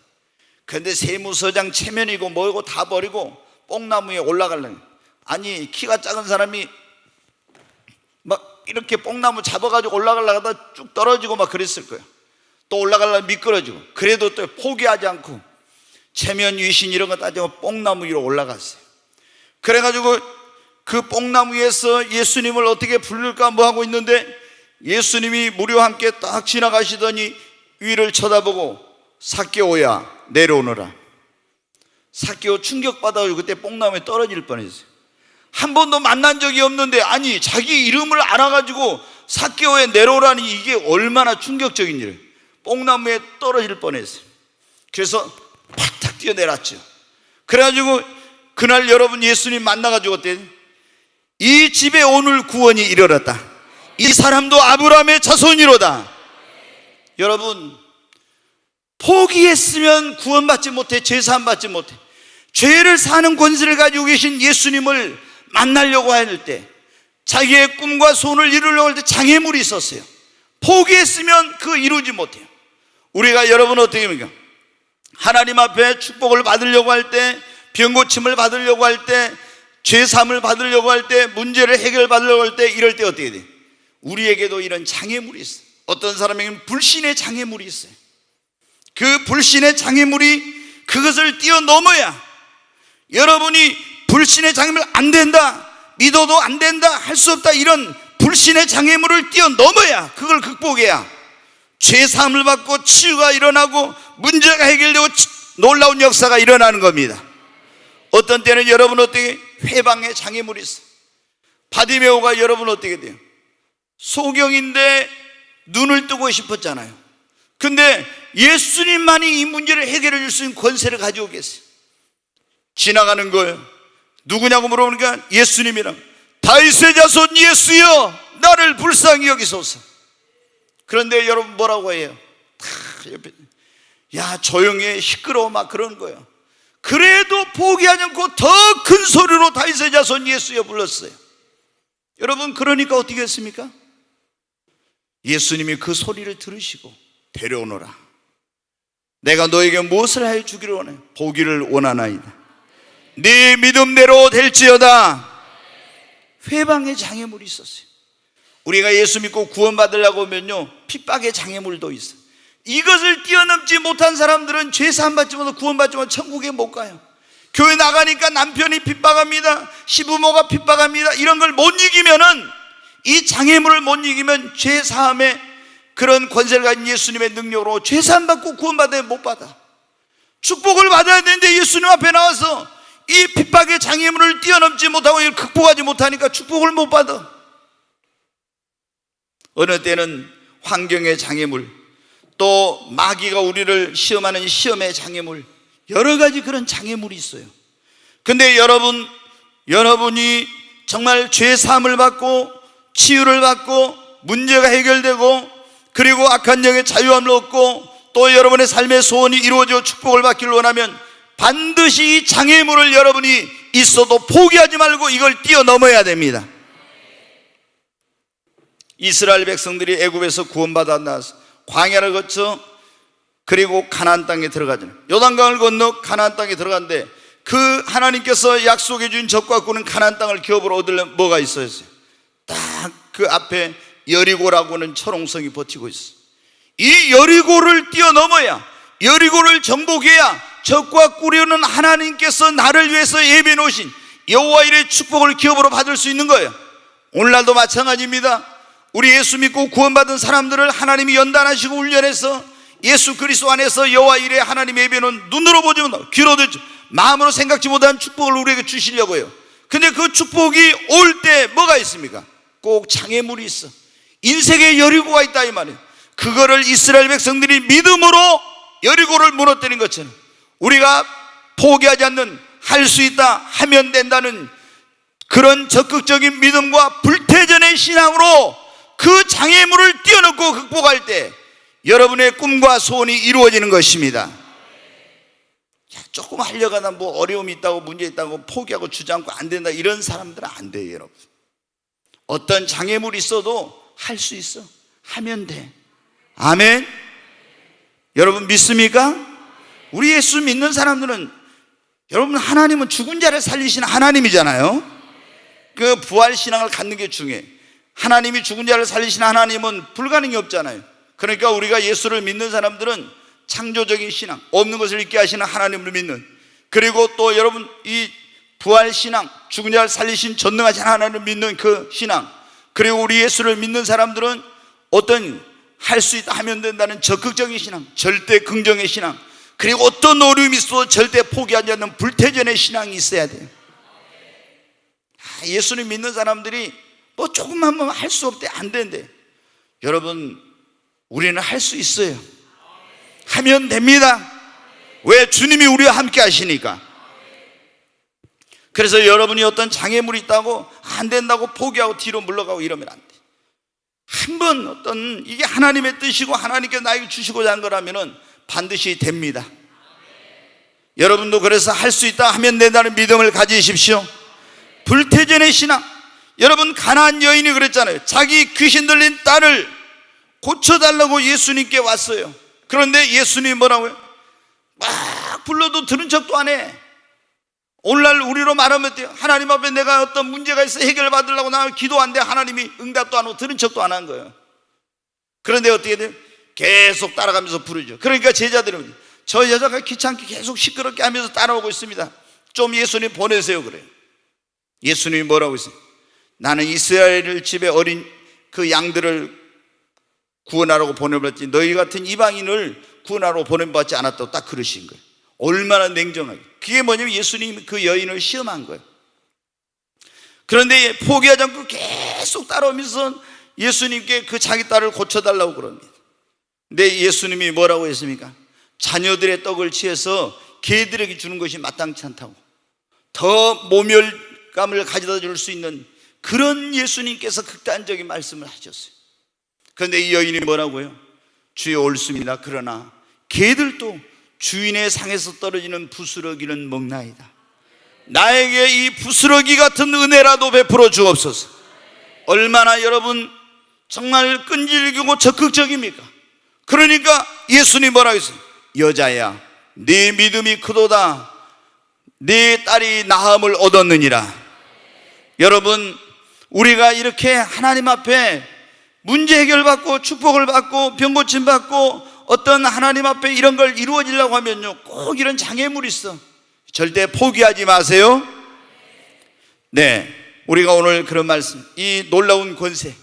그런데 세무서장 체면이고 뭐고 다 버리고 뽕나무에 올라가려면, 아니 키가 작은 사람이 막 이렇게 뽕나무 잡아가지고 올라가려고 하다 쭉 떨어지고 막 그랬을 거예요. 또 올라가려면 미끄러지고. 그래도 또 포기하지 않고 체면 위신 이런 거 따지고 뽕나무 위로 올라갔어요. 그래가지고 그 뽕나무 위에서 예수님을 어떻게 부를까 뭐 하고 있는데 예수님이 무리와 함께 딱 지나가시더니 위를 쳐다보고 삭개오야 내려오너라. 삭개오 충격받아가지고 그때 뽕나무에 떨어질 뻔했어요. 한 번도 만난 적이 없는데 아니 자기 이름을 알아가지고 삭개오에 내려오라니 이게 얼마나 충격적인 일이에요. 뽕나무에 떨어질 뻔했어요. 그래서 팍탁 뛰어내렸죠. 그래가지고 그날 여러분 예수님 만나가지고 어때요? 이 집에 오늘 구원이 이르렀다. 이 사람도 아브라함의 자손이로다. 여러분 포기했으면 구원받지 못해, 제사함 받지 못해. 죄를 사는 권세를 가지고 계신 예수님을 만나려고 할 때, 자기의 꿈과 소원을 이루려고 할 때 장애물이 있었어요. 포기했으면 그 이루지 못해요. 우리가 여러분 어떻게 합니까? 하나님 앞에 축복을 받으려고 할 때, 병고침을 받으려고 할 때, 죄사함을 받으려고 할 때, 문제를 해결받으려고 할 때, 이럴 때 어떻게 돼요? 우리에게도 이런 장애물이 있어요. 어떤 사람에게는 불신의 장애물이 있어요. 그 불신의 장애물이 그것을 뛰어넘어야, 여러분이 불신의 장애물 안 된다, 믿어도 안 된다, 할 수 없다, 이런 불신의 장애물을 뛰어넘어야, 그걸 극복해야 죄사함을 받고 치유가 일어나고 문제가 해결되고 놀라운 역사가 일어나는 겁니다. 어떤 때는 여러분 어떻게 회방의 장애물이 있어요. 바디메오가 여러분 어떻게 돼요? 소경인데 눈을 뜨고 싶었잖아요. 근데 예수님만이 이 문제를 해결해 줄 수 있는 권세를 가지고 계세요. 지나가는 거예요. 누구냐고 물어보니까 예수님이랑, 다윗의 자손 예수여 나를 불쌍히 여기소서. 그런데 여러분 뭐라고 해요? 다 옆에, 야 조용히 해, 시끄러워, 막 그런 거예요. 그래도 포기하지 않고 더 큰 소리로 다윗의 자손 예수여 불렀어요. 여러분 그러니까 어떻게 했습니까? 예수님이 그 소리를 들으시고 데려오너라. 내가 너에게 무엇을 하여 주기를 원해? 보기를 원하나이다. 네 믿음대로 될지어다. 회방의 장애물이 있었어요. 우리가 예수 믿고 구원받으려고 하면요, 핍박의 장애물도 있어요. 이것을 뛰어넘지 못한 사람들은 죄사함 받지 못하고 구원받지 못하고 천국에 못 가요. 교회 나가니까 남편이 핍박합니다, 시부모가 핍박합니다, 이런 걸 못 이기면은, 이 장애물을 못 이기면 죄사함의 그런 권세를 가진 예수님의 능력으로 죄사함 받고 구원받아야 못 받아. 축복을 받아야 되는데 예수님 앞에 나와서 이 핍박의 장애물을 뛰어넘지 못하고 이걸 극복하지 못하니까 축복을 못 받아. 어느 때는 환경의 장애물, 또 마귀가 우리를 시험하는 시험의 장애물, 여러 가지 그런 장애물이 있어요. 근데 여러분 여러분이 정말 죄 사함을 받고 치유를 받고 문제가 해결되고 그리고 악한 영의 자유함을 얻고 또 여러분의 삶의 소원이 이루어져 축복을 받기를 원하면 반드시 이 장애물을 여러분이 있어도 포기하지 말고 이걸 뛰어넘어야 됩니다. 이스라엘 백성들이 애굽에서 구원받아 나와서 광야를 거쳐 그리고 가나안 땅에 들어가잖아요. 요단강을 건너 가나안 땅에 들어갔는데 그 하나님께서 약속해 준 적과 꾸는 가나안 땅을 기업으로 얻으려면 뭐가 있어야 했어요? 딱 그 앞에 여리고라고 하는 철옹성이 버티고 있어. 이 여리고를 뛰어넘어야, 여리고를 정복해야 적과 꾸려는 하나님께서 나를 위해서 예비해 놓으신 여호와 일의 축복을 기업으로 받을 수 있는 거예요. 오늘날도 마찬가지입니다. 우리 예수 믿고 구원받은 사람들을 하나님이 연단하시고 훈련해서 예수 그리스도 안에서 여호와 일의 하나님 예비해 놓은 눈으로 보지 못하고 귀로 듣지 마음으로 생각지 못한 축복을 우리에게 주시려고요. 근데 그 축복이 올 때 뭐가 있습니까? 꼭 장애물이 있어. 인생의 여리고가 있다 이 말이에요. 그거를 이스라엘 백성들이 믿음으로 여리고를 무너뜨린 것처럼 우리가 포기하지 않는, 할 수 있다, 하면 된다는 그런 적극적인 믿음과 불태전의 신앙으로 그 장애물을 뛰어넘고 극복할 때 여러분의 꿈과 소원이 이루어지는 것입니다. 조금 하려고 하다 뭐 어려움이 있다고 문제 있다고 포기하고 주저앉고 안 된다 이런 사람들은 안 돼요. 여러분, 어떤 장애물이 있어도 할 수 있어. 하면 돼. 아멘. 여러분 믿습니까? 우리 예수 믿는 사람들은, 여러분 하나님은 죽은 자를 살리시는 하나님이잖아요. 그 부활신앙을 갖는 게 중요해. 하나님이 죽은 자를 살리시는 하나님은 불가능이 없잖아요. 그러니까 우리가 예수를 믿는 사람들은 창조적인 신앙, 없는 것을 있게 하시는 하나님을 믿는, 그리고 또 여러분 이 부활신앙, 죽은 자를 살리신 전능하신 하나님을 믿는 그 신앙, 그리고 우리 예수를 믿는 사람들은 어떤 할 수 있다, 하면 된다는 적극적인 신앙, 절대 긍정의 신앙, 그리고 어떤 어려움이 있어도 절대 포기하지 않는 불태전의 신앙이 있어야 돼요. 예수를 믿는 사람들이 뭐 조금만 하면 할 수 없대, 안 된대. 여러분 우리는 할 수 있어요. 하면 됩니다. 왜? 주님이 우리와 함께 하시니까. 그래서 여러분이 어떤 장애물이 있다고 안 된다고 포기하고 뒤로 물러가고 이러면 안 돼. 한번 어떤 이게 하나님의 뜻이고 하나님께서 나에게 주시고자 한 거라면 반드시 됩니다. 여러분도 그래서 할 수 있다, 하면 된다는 믿음을 가지십시오. 불태전의 신앙. 여러분 가나안 여인이 그랬잖아요. 자기 귀신 들린 딸을 고쳐달라고 예수님께 왔어요. 그런데 예수님이 뭐라고요? 막 불러도 들은 척도 안 해. 오늘날 우리로 말하면 어때요? 하나님 앞에 내가 어떤 문제가 있어 해결받으려고 나 기도한데 하나님이 응답도 안 하고 들은 척도 안 한 거예요. 그런데 어떻게 돼요? 계속 따라가면서 부르죠. 그러니까 제자들은 저 여자가 귀찮게 계속 시끄럽게 하면서 따라오고 있습니다. 좀 예수님 보내세요 그래요. 예수님이 뭐라고 했어요? 나는 이스라엘 집에 어린 그 양들을 구원하라고 보내봤지 너희 같은 이방인을 구원하라고 보내받지 않았다고 딱 그러신 거예요. 얼마나 냉정하게. 그게 뭐냐면 예수님이 그 여인을 시험한 거예요. 그런데 포기하지 않고 계속 따라오면서 예수님께 그 자기 딸을 고쳐달라고 그럽니다. 근데 예수님이 뭐라고 했습니까? 자녀들의 떡을 취해서 개들에게 주는 것이 마땅치 않다고, 더 모멸감을 가져다 줄 수 있는 그런 예수님께서 극단적인 말씀을 하셨어요. 그런데 이 여인이 뭐라고요? 주여 옳습니다. 그러나 개들도 주인의 상에서 떨어지는 부스러기는 먹나이다. 나에게 이 부스러기 같은 은혜라도 베풀어 주옵소서. 얼마나 여러분 정말 끈질기고 적극적입니까? 그러니까 예수님 뭐라고 했어요? 여자야, 네 믿음이 크도다. 네 딸이 나음을 얻었느니라. 여러분 우리가 이렇게 하나님 앞에 문제 해결받고 축복을 받고 병 고침 받고 어떤 하나님 앞에 이런 걸 이루어지려고 하면요 꼭 이런 장애물이 있어. 절대 포기하지 마세요. 네, 우리가 오늘 그런 말씀, 이 놀라운 권세,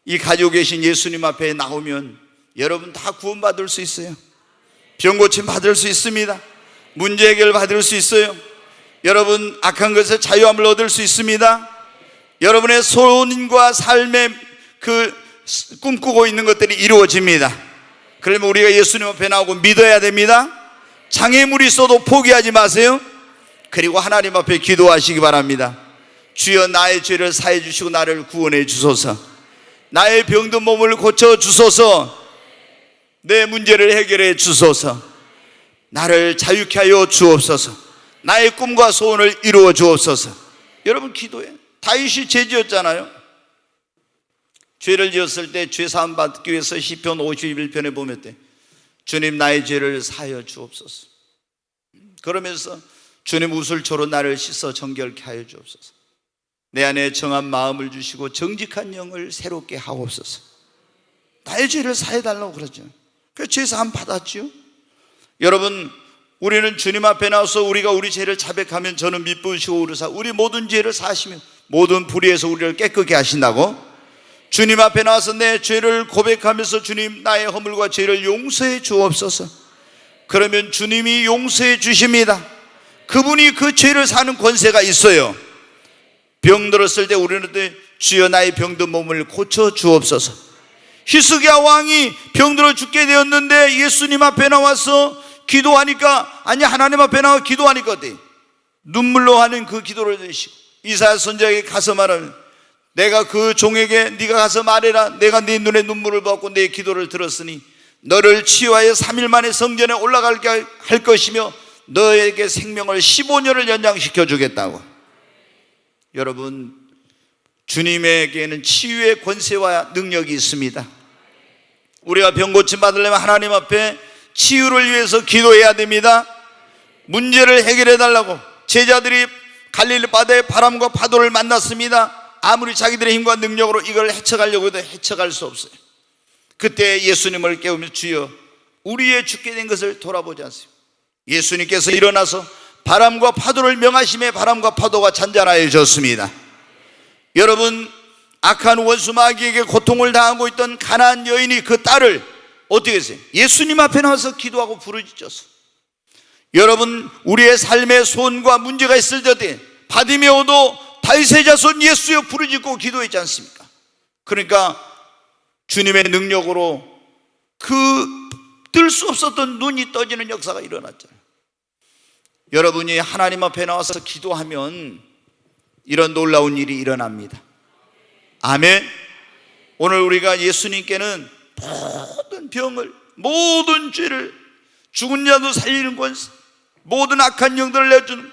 이 가지고 계신 예수님 앞에 나오면 여러분 다 구원받을 수 있어요. 병 고침 받을 수 있습니다. 문제 해결 받을 수 있어요. 여러분 악한 것에 자유함을 얻을 수 있습니다. 여러분의 소원과 삶의 그 꿈꾸고 있는 것들이 이루어집니다. 그러면 우리가 예수님 앞에 나오고 믿어야 됩니다. 장애물이 있어도 포기하지 마세요. 그리고 하나님 앞에 기도하시기 바랍니다. 주여 나의 죄를 사해 주시고 나를 구원해 주소서. 나의 병든 몸을 고쳐 주소서. 내 문제를 해결해 주소서. 나를 자유케 하여 주옵소서. 나의 꿈과 소원을 이루어 주옵소서. 여러분 기도해. 다윗이 죄 지었잖아요. 죄를 지었을 때 죄 사함 받기 위해서 시편 51편에 보면 때 주님 나의 죄를 사하여 주옵소서. 그러면서 주님 우슬초로 나를 씻어 정결케 하여 주옵소서. 내 안에 정한 마음을 주시고 정직한 영을 새롭게 하옵소서. 나의 죄를 사해달라고 그러죠. 그래서 죄 사함 받았죠. 여러분 우리는 주님 앞에 나와서 우리가 우리 죄를 자백하면 저는 미쁘시고 의로사 우리 모든 죄를 사하시며 모든 불의에서 우리를 깨끗게 하신다고. 주님 앞에 나와서 내 죄를 고백하면서 주님 나의 허물과 죄를 용서해 주옵소서. 그러면 주님이 용서해 주십니다. 그분이 그 죄를 사는 권세가 있어요. 병 들었을 때 우리는 주여 나의 병든 몸을 고쳐 주옵소서. 히스기야 왕이 병들어 죽게 되었는데 예수님 앞에 나와서 기도하니까, 아니 하나님 앞에 나와 기도하니까 어때? 눈물로 하는 그 기도를 드시고 이사야 선지자에게 가서 말하면 내가 그 종에게 네가 가서 말해라. 내가 네 눈에 눈물을 받고 내 기도를 들었으니 너를 치유하여 3일 만에 성전에 올라가게 할 것이며 너에게 생명을 15년을 연장시켜 주겠다고. 여러분 주님에게는 치유의 권세와 능력이 있습니다. 우리가 병 고침 받으려면 하나님 앞에 치유를 위해서 기도해야 됩니다. 문제를 해결해 달라고. 제자들이 갈릴리 바다에 바람과 파도를 만났습니다. 아무리 자기들의 힘과 능력으로 이걸 헤쳐가려고 해도 헤쳐갈 수 없어요. 그때 예수님을 깨우며 주여 우리의 죽게 된 것을 돌아보지 않습니다. 예수님께서 일어나서 바람과 파도를 명하심에 바람과 파도가 잔잔하여졌습니다. 여러분 악한 원수 마귀에게 고통을 당하고 있던 가나안 여인이 그 딸을 어떻게 했어요? 예수님 앞에 나와서 기도하고 부르짖었어. 여러분 우리의 삶에 소원과 문제가 있을 때 바디메오도 다윗의 자손 예수여 부르짖고 기도했지 않습니까? 그러니까 주님의 능력으로 그 뜰 수 없었던 눈이 떠지는 역사가 일어났잖아요. 여러분이 하나님 앞에 나와서 기도하면 이런 놀라운 일이 일어납니다. 아멘. 오늘 우리가 예수님께는 모든 병을, 모든 죄를, 죽은 자도 살리는 권세, 모든 악한 영들을 내주는,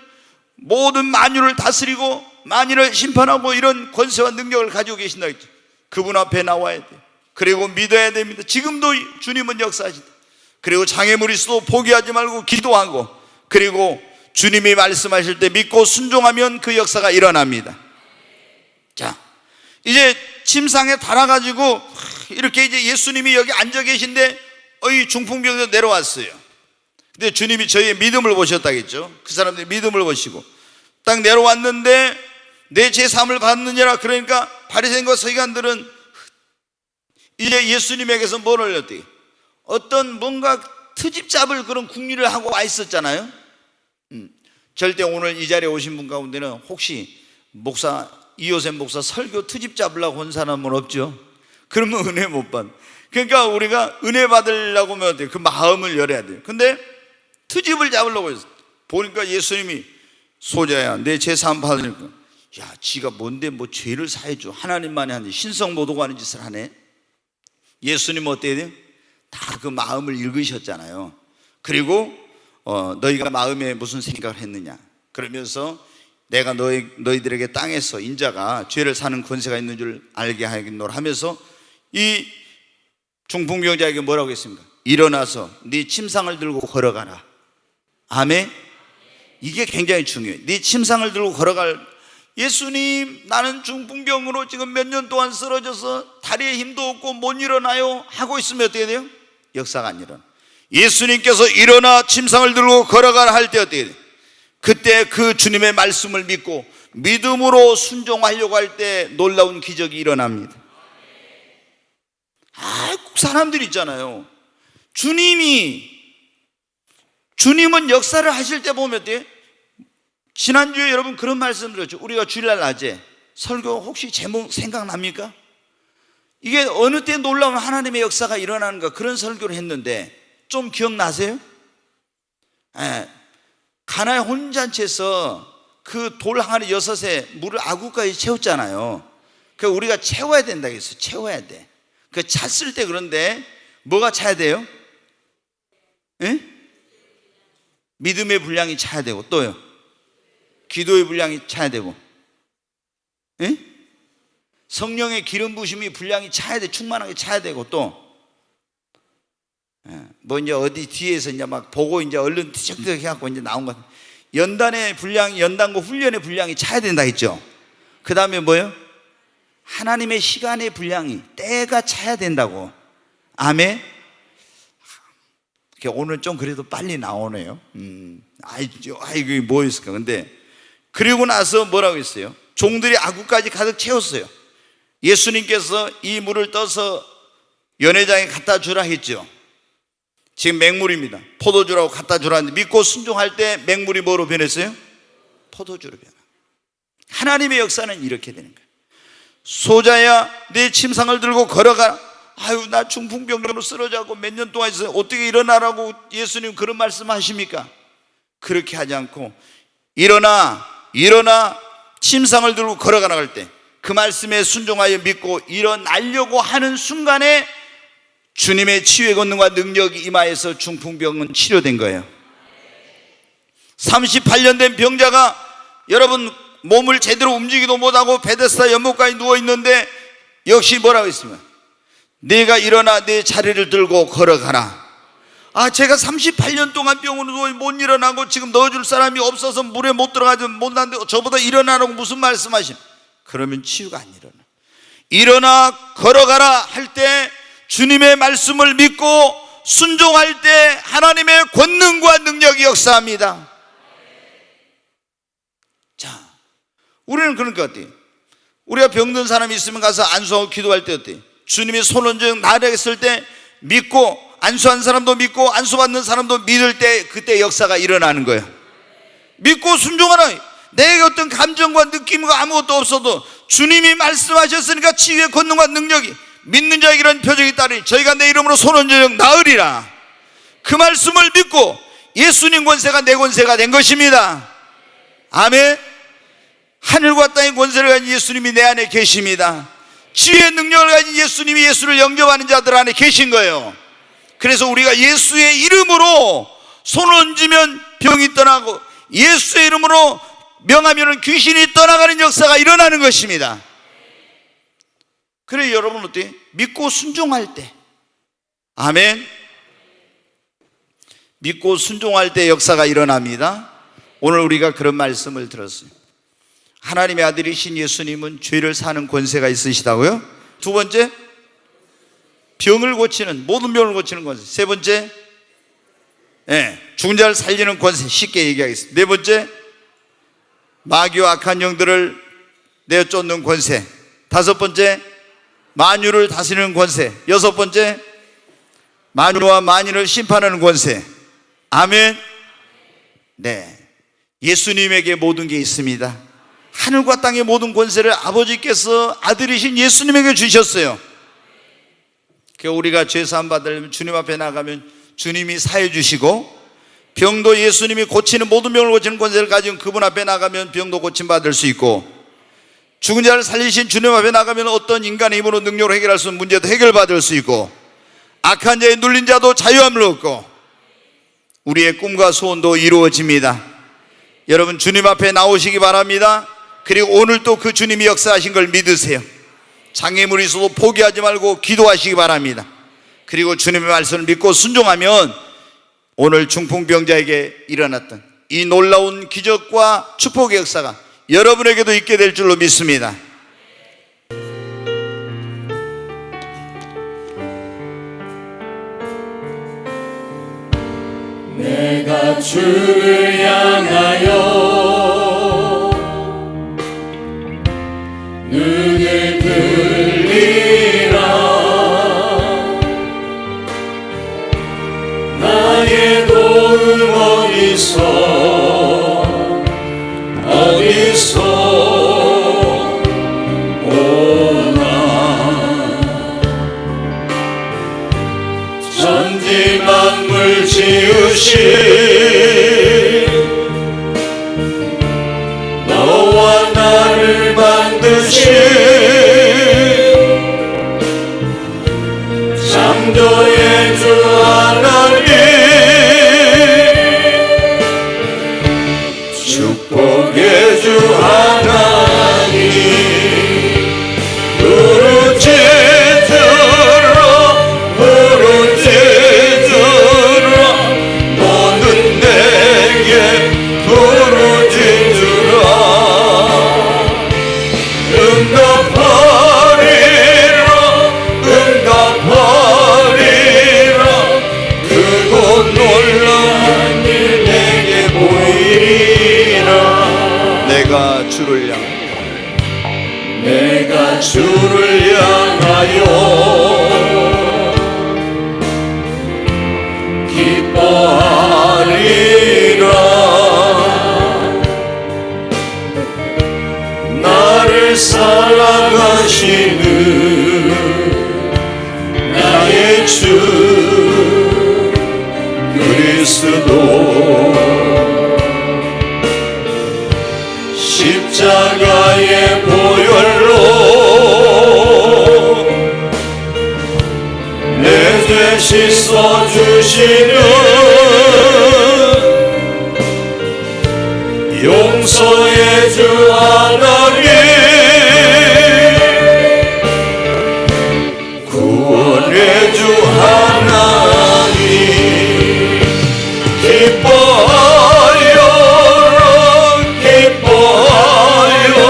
모든 만유를 다스리고 만유를 심판하고 이런 권세와 능력을 가지고 계신다 했죠. 그분 앞에 나와야 돼요. 그리고 믿어야 됩니다. 지금도 주님은 역사하신다. 그리고 장애물이 있어도 포기하지 말고 기도하고, 그리고 주님이 말씀하실 때 믿고 순종하면 그 역사가 일어납니다. 자, 이제 침상에 달아가지고 이렇게 이제 예수님이 여기 앉아 계신데 이 중풍병자 내려왔어요. 근데 주님이 저희의 믿음을 보셨다겠죠. 그 사람들이 믿음을 보시고 딱 내려왔는데 내 죄 사함을 받느니라. 그러니까 바리새인과 서기관들은 이제 예수님에게서 뭘 올렸대요? 어떤 뭔가 트집 잡을 그런 궁리를 하고 와 있었잖아요. 절대 오늘 이 자리에 오신 분 가운데는 혹시 목사 이호셉 목사 설교 트집 잡으려고 온 사람은 없죠? 그러면 은혜 못 받아. 그러니까 우리가 은혜 받으려고 하면 어때요? 그 마음을 열어야 돼요. 근데 트집을 잡으려고 했어. 보니까 예수님이 소자야 내 죄 사함 받으니까 야 지가 뭔데 뭐 죄를 사해줘. 하나님만이 하는데 신성모독 하는 짓을 하네. 예수님은 어때야 돼요? 다 그 마음을 읽으셨잖아요. 그리고 너희가 마음에 무슨 생각을 했느냐 그러면서 내가 너희들에게 땅에서 인자가 죄를 사는 권세가 있는 줄 알게 하겠노라 하면서 이 중풍병자에게 뭐라고 했습니까? 일어나서 네 침상을 들고 걸어가라. 아멘. 이게 굉장히 중요해요. 네 침상을 들고 걸어갈. 예수님 나는 중풍병으로 지금 몇 년 동안 쓰러져서 다리에 힘도 없고 못 일어나요 하고 있으면 어떻게 돼요? 역사가 안 일어나. 예수님께서 일어나 침상을 들고 걸어가라 할 때 어떻게 돼요? 그때 그 주님의 말씀을 믿고 믿음으로 순종하려고 할 때 놀라운 기적이 일어납니다. 사람들이 있잖아요. 주님은 역사를 하실 때 보면 어때요? 지난주에 여러분 그런 말씀 드렸죠. 우리가 주일날 낮에 설교 혹시 제목 생각납니까? 이게 어느 때 놀라운 하나님의 역사가 일어나는가 그런 설교를 했는데 좀 기억나세요? 가나의 혼잔치에서 그 돌 항아리 6에 물을 아구까지 채웠잖아요. 그 우리가 채워야 된다고 했어요. 채워야 돼. 그 찼을 때 그런데 뭐가 차야 돼요? 예? 믿음의 분량이 차야 되고 또요. 기도의 분량이 차야 되고, 예? 성령의 기름 부심이 분량이 차야 돼. 충만하게 차야 되고 또 뭐 이제 어디 뒤에서 이제 막 보고 이제 얼른 티적티적 해갖고 이제 나온 것. 연단의 분량이, 연단과 훈련의 분량이 차야 된다 했죠. 그 다음에 뭐요? 하나님의 시간의 분량이, 때가 차야 된다고. 아멘. 오늘 좀 그래도 빨리 나오네요. 이게 뭐였을까? 근데 그리고 나서 뭐라고 했어요? 종들이 아구까지 가득 채웠어요. 예수님께서 이 물을 떠서 연회장에 갖다 주라 했죠. 지금 맹물입니다. 포도주라고 갖다 주라 했는데 믿고 순종할 때 맹물이 뭐로 변했어요? 포도주로 변화. 하나님의 역사는 이렇게 되는 거예요. 소자야 내 침상을 들고 걸어가. 아유 나 중풍병으로 쓰러져고 몇 년 동안 있어요. 어떻게 일어나라고 예수님 그런 말씀 하십니까? 그렇게 하지 않고 일어나 침상을 들고 걸어가 나갈 때 그 말씀에 순종하여 믿고 일어나려고 하는 순간에 주님의 치유의 권능과 능력이 임하여서 중풍병은 치료된 거예요. 38년 된 병자가 여러분 몸을 제대로 움직이도 못하고 베데스다 연못가에 누워있는데 역시 뭐라고 했습니까? 네가 일어나 내 자리를 들고 걸어가라. 제가 38년 동안 병으로 누워 못 일어나고 지금 넣어줄 사람이 없어서 물에 못 들어가지 못하는데 저보다 일어나라고 무슨 말씀하심? 그러면 치유가 안 일어나. 일어나 걸어가라 할 때 주님의 말씀을 믿고 순종할 때 하나님의 권능과 능력이 역사합니다. 자, 우리는 그러니까 어때요? 우리가 병든 사람이 있으면 가서 안수하고 기도할 때 어때요? 주님이 손 얹어 나르했을 때 믿고 안수한 사람도 믿고 안수받는 사람도 믿을 때 그때 역사가 일어나는 거예요. 믿고 순종하라. 내게 어떤 감정과 느낌과 아무것도 없어도 주님이 말씀하셨으니까 치유의 권능과 능력이 믿는 자에게 이런 표적이 따르니 저희가 내 이름으로 손 얹어 나으리라. 그 말씀을 믿고 예수님 권세가 내 권세가 된 것입니다. 아멘. 하늘과 땅의 권세를 가진 예수님이 내 안에 계십니다. 치유의 능력을 가진 예수님이 예수를 영접하는 자들 안에 계신 거예요. 그래서 우리가 예수의 이름으로 손을 얹으면 병이 떠나고 예수의 이름으로 명하면 귀신이 떠나가는 역사가 일어나는 것입니다. 그래 여러분 어때요? 믿고 순종할 때, 아멘. 믿고 순종할 때 역사가 일어납니다. 오늘 우리가 그런 말씀을 들었어요. 하나님의 아들이신 예수님은 죄를 사는 권세가 있으시다고요? 두 번째, 병을 고치는, 모든 병을 고치는 권세. 세 번째, 죽은 자를 살리는 권세. 쉽게 얘기하겠습니다. 네 번째, 마귀와 악한 영들을 내쫓는 권세. 다섯 번째, 만유를 다스리는 권세. 여섯 번째, 만유와 만인을 심판하는 권세. 아멘. 네, 예수님에게 모든 게 있습니다. 하늘과 땅의 모든 권세를 아버지께서 아들이신 예수님에게 주셨어요. 우리가 죄사함 받으려면 주님 앞에 나가면 주님이 사해 주시고, 병도 예수님이 고치는 모든 병을 고치는 권세를 가진 그분 앞에 나가면 병도 고침받을 수 있고, 죽은 자를 살리신 주님 앞에 나가면 어떤 인간의 힘으로 능력으로 해결할 수 있는 문제도 해결받을 수 있고, 악한 자에 눌린 자도 자유함을 얻고, 우리의 꿈과 소원도 이루어집니다. 여러분 주님 앞에 나오시기 바랍니다. 그리고 오늘 또 그 주님이 역사하신 걸 믿으세요. 장애물이 있어도 포기하지 말고 기도하시기 바랍니다. 그리고 주님의 말씀을 믿고 순종하면 오늘 중풍병자에게 일어났던 이 놀라운 기적과 축복의 역사가 여러분에게도 있게 될 줄로 믿습니다. 내가 주를 향하여 눈을 들리라. 나의 도움 어디서 오나. 천지 만물 지으신 놀라운 일 내게 보이리라. 내가 주를 향하여 내가 주를 향하여 기뻐하리라. 나를 사랑하시는 나의 주 그리스도 십자가의 보혈로 내 죄 씻어주시는 용서의 주 하나님, 구원의 주 하나님, 기뻐하여라 기뻐하여라.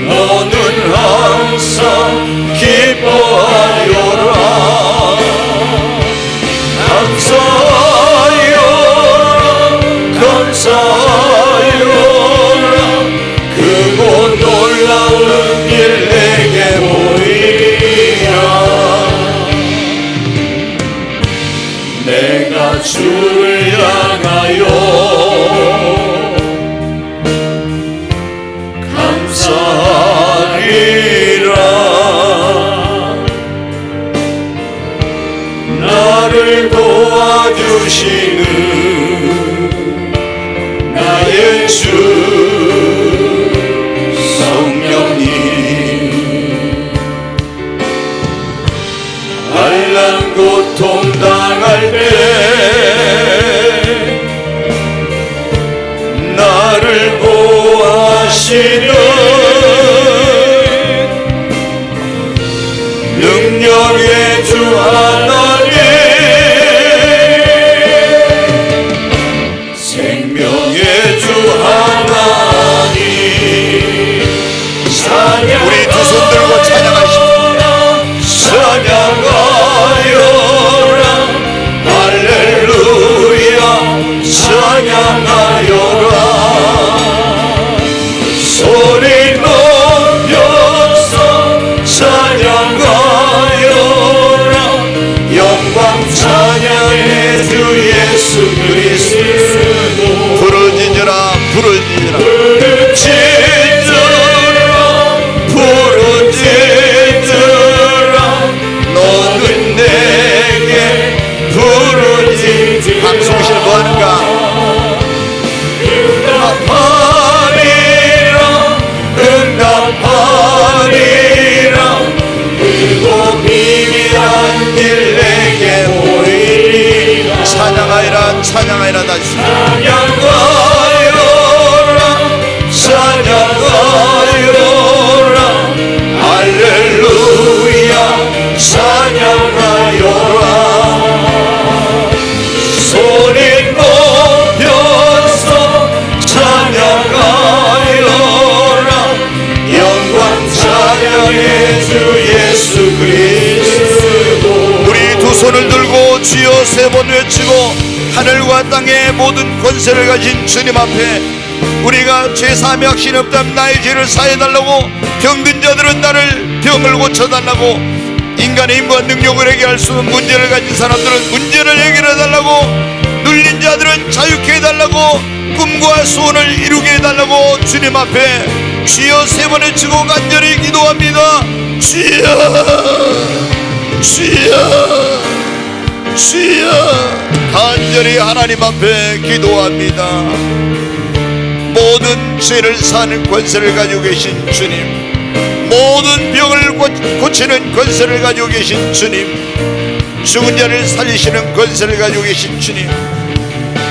너는 항상 기뻐하여라. 감사하여라 감사하여라. 크고 놀라운 일 내게 보이리라. 내가 주를 향하여 감사하리라. 나를 도와주시는 나의 주 성령님, 환난 고통 당할 때 나를 보호하시는 능력의 주 하나님, 생명의 주 하나님, 우리 두 손 들고 찬양하십시다. 찬양하여라. 할렐루야. 찬양하여라. 소리 높여서 찬양하여라. 영광 찬양의 주 예수 그리스도. 부르짖으라 부르짖으라 부르짖으라. 너는 내게 부르짖으라. 방송실 뭐하는가? 응답하리라. 그리고 비밀한 길 내게 보이리라. 찬양하여라 찬양하여라. 다시 찬양하여라 찬양하여라. 할렐루야. 찬양하여라. 소리 높여서 찬양하여라. 영광 찬양의 주 예수 그리스도. 우리 두 손을 들고 주여 세 번 외치고 하늘과 땅의 모든 권세를 가진 주님 앞에 우리가 죄사함이 확신 없다면 나의 죄를 사해달라고, 병든 자들은 나를 병을 고쳐달라고, 인간의 힘과 능력을 해결할 수 없는 문제를 가진 사람들은 문제를 해결해달라고, 눌린 자들은 자유케 해달라고, 꿈과 소원을 이루게 해달라고 주님 앞에 주여 세 번 외치고 간절히 기도합니다. 주여 주여 주여. 간절히 하나님 앞에 기도합니다. 모든 죄를 사는 권세를 가지고 계신 주님, 모든 병을 고치는 권세를 가지고 계신 주님, 죽은 자를 살리시는 권세를 가지고 계신 주님,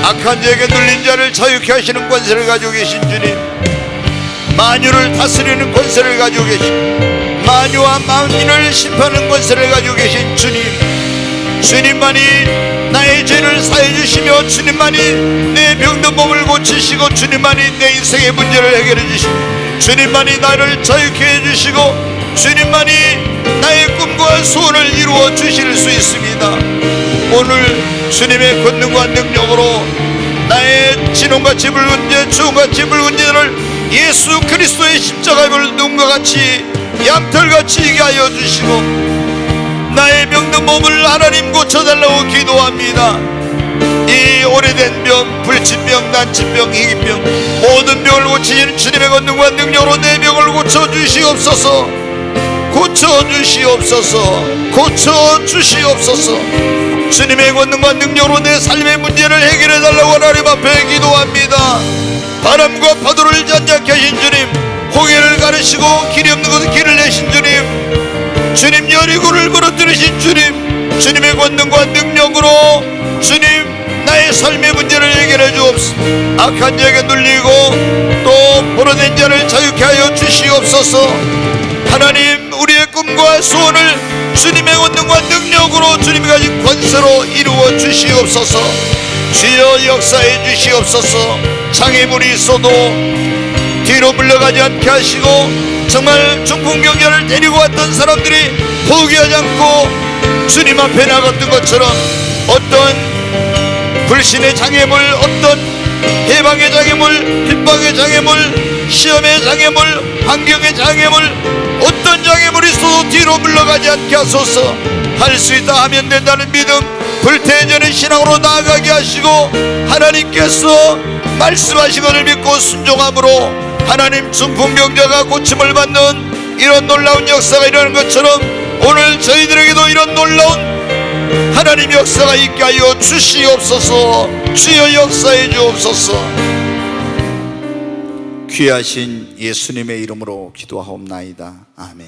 악한 자에게 눌린 자를 자유케 하시는 권세를 가지고 계신 주님, 만유를 다스리는 권세를 가지고 계신, 만유와 만민을 심판하는 권세를 가지고 계신 주님, 주님만이 나의 죄를 사해 주시며, 주님만이 내 병든 몸을 고치시고, 주님만이 내 인생의 문제를 해결해 주시고, 주님만이 나를 자유케 해 주시고, 주님만이 나의 꿈과 소원을 이루어 주실 수 있습니다. 오늘 주님의 권능과 능력으로 나의 진홍같이 붉은 죄, 주홍같이 붉은 죄를 예수 그리스도의 십자가의 눈과 같이 양털같이 이게 하여 주시고 나의 병든 몸을 하나님 고쳐달라고 기도합니다. 이 오래된 병, 불치병, 난치병, 희귀병 모든 병을 고치시는 주님의 권능과 능력으로 내 병을 고쳐주시옵소서. 고쳐주시옵소서. 고쳐주시옵소서. 주님의 권능과 능력으로 내 삶의 문제를 해결해달라고 하나님 앞에 기도합니다. 바람과 파도를 잔잔케 하신 주님, 홍해를 가르시고 길이 없는 곳에 길을 내신 주님, 주님 여리고를 무너뜨리신 주님, 주님의 권능과 능력으로 주님 나의 삶의 문제를 해결해 주옵소서. 악한 자에게 눌리고 또 포로된 자를 자유케 하여 주시옵소서. 하나님 우리의 꿈과 소원을 주님의 권능과 능력으로 주님이 가진 권세로 이루어 주시옵소서. 주여 역사해 주시옵소서. 장애물이 있어도 뒤로 물러가지 않게 하시고 정말 중풍병자를 데리고 왔던 사람들이 포기하지 않고 주님 앞에 나갔던 것처럼 어떤 불신의 장애물, 어떤 해방의 장애물, 핍박의 장애물, 시험의 장애물, 환경의 장애물, 어떤 장애물이 있어도 뒤로 물러가지 않게 하소서. 할 수 있다 하면 된다는 믿음, 불태전의 신앙으로 나아가게 하시고 하나님께서 말씀하신 것을 믿고 순종함으로 하나님 중풍병자가 고침을 받는 이런 놀라운 역사가 일어나는 것처럼 오늘 저희들에게도 이런 놀라운 하나님 역사가 있게 하여 주시옵소서. 주여 역사해 주옵소서. 귀하신 예수님의 이름으로 기도하옵나이다. 아멘.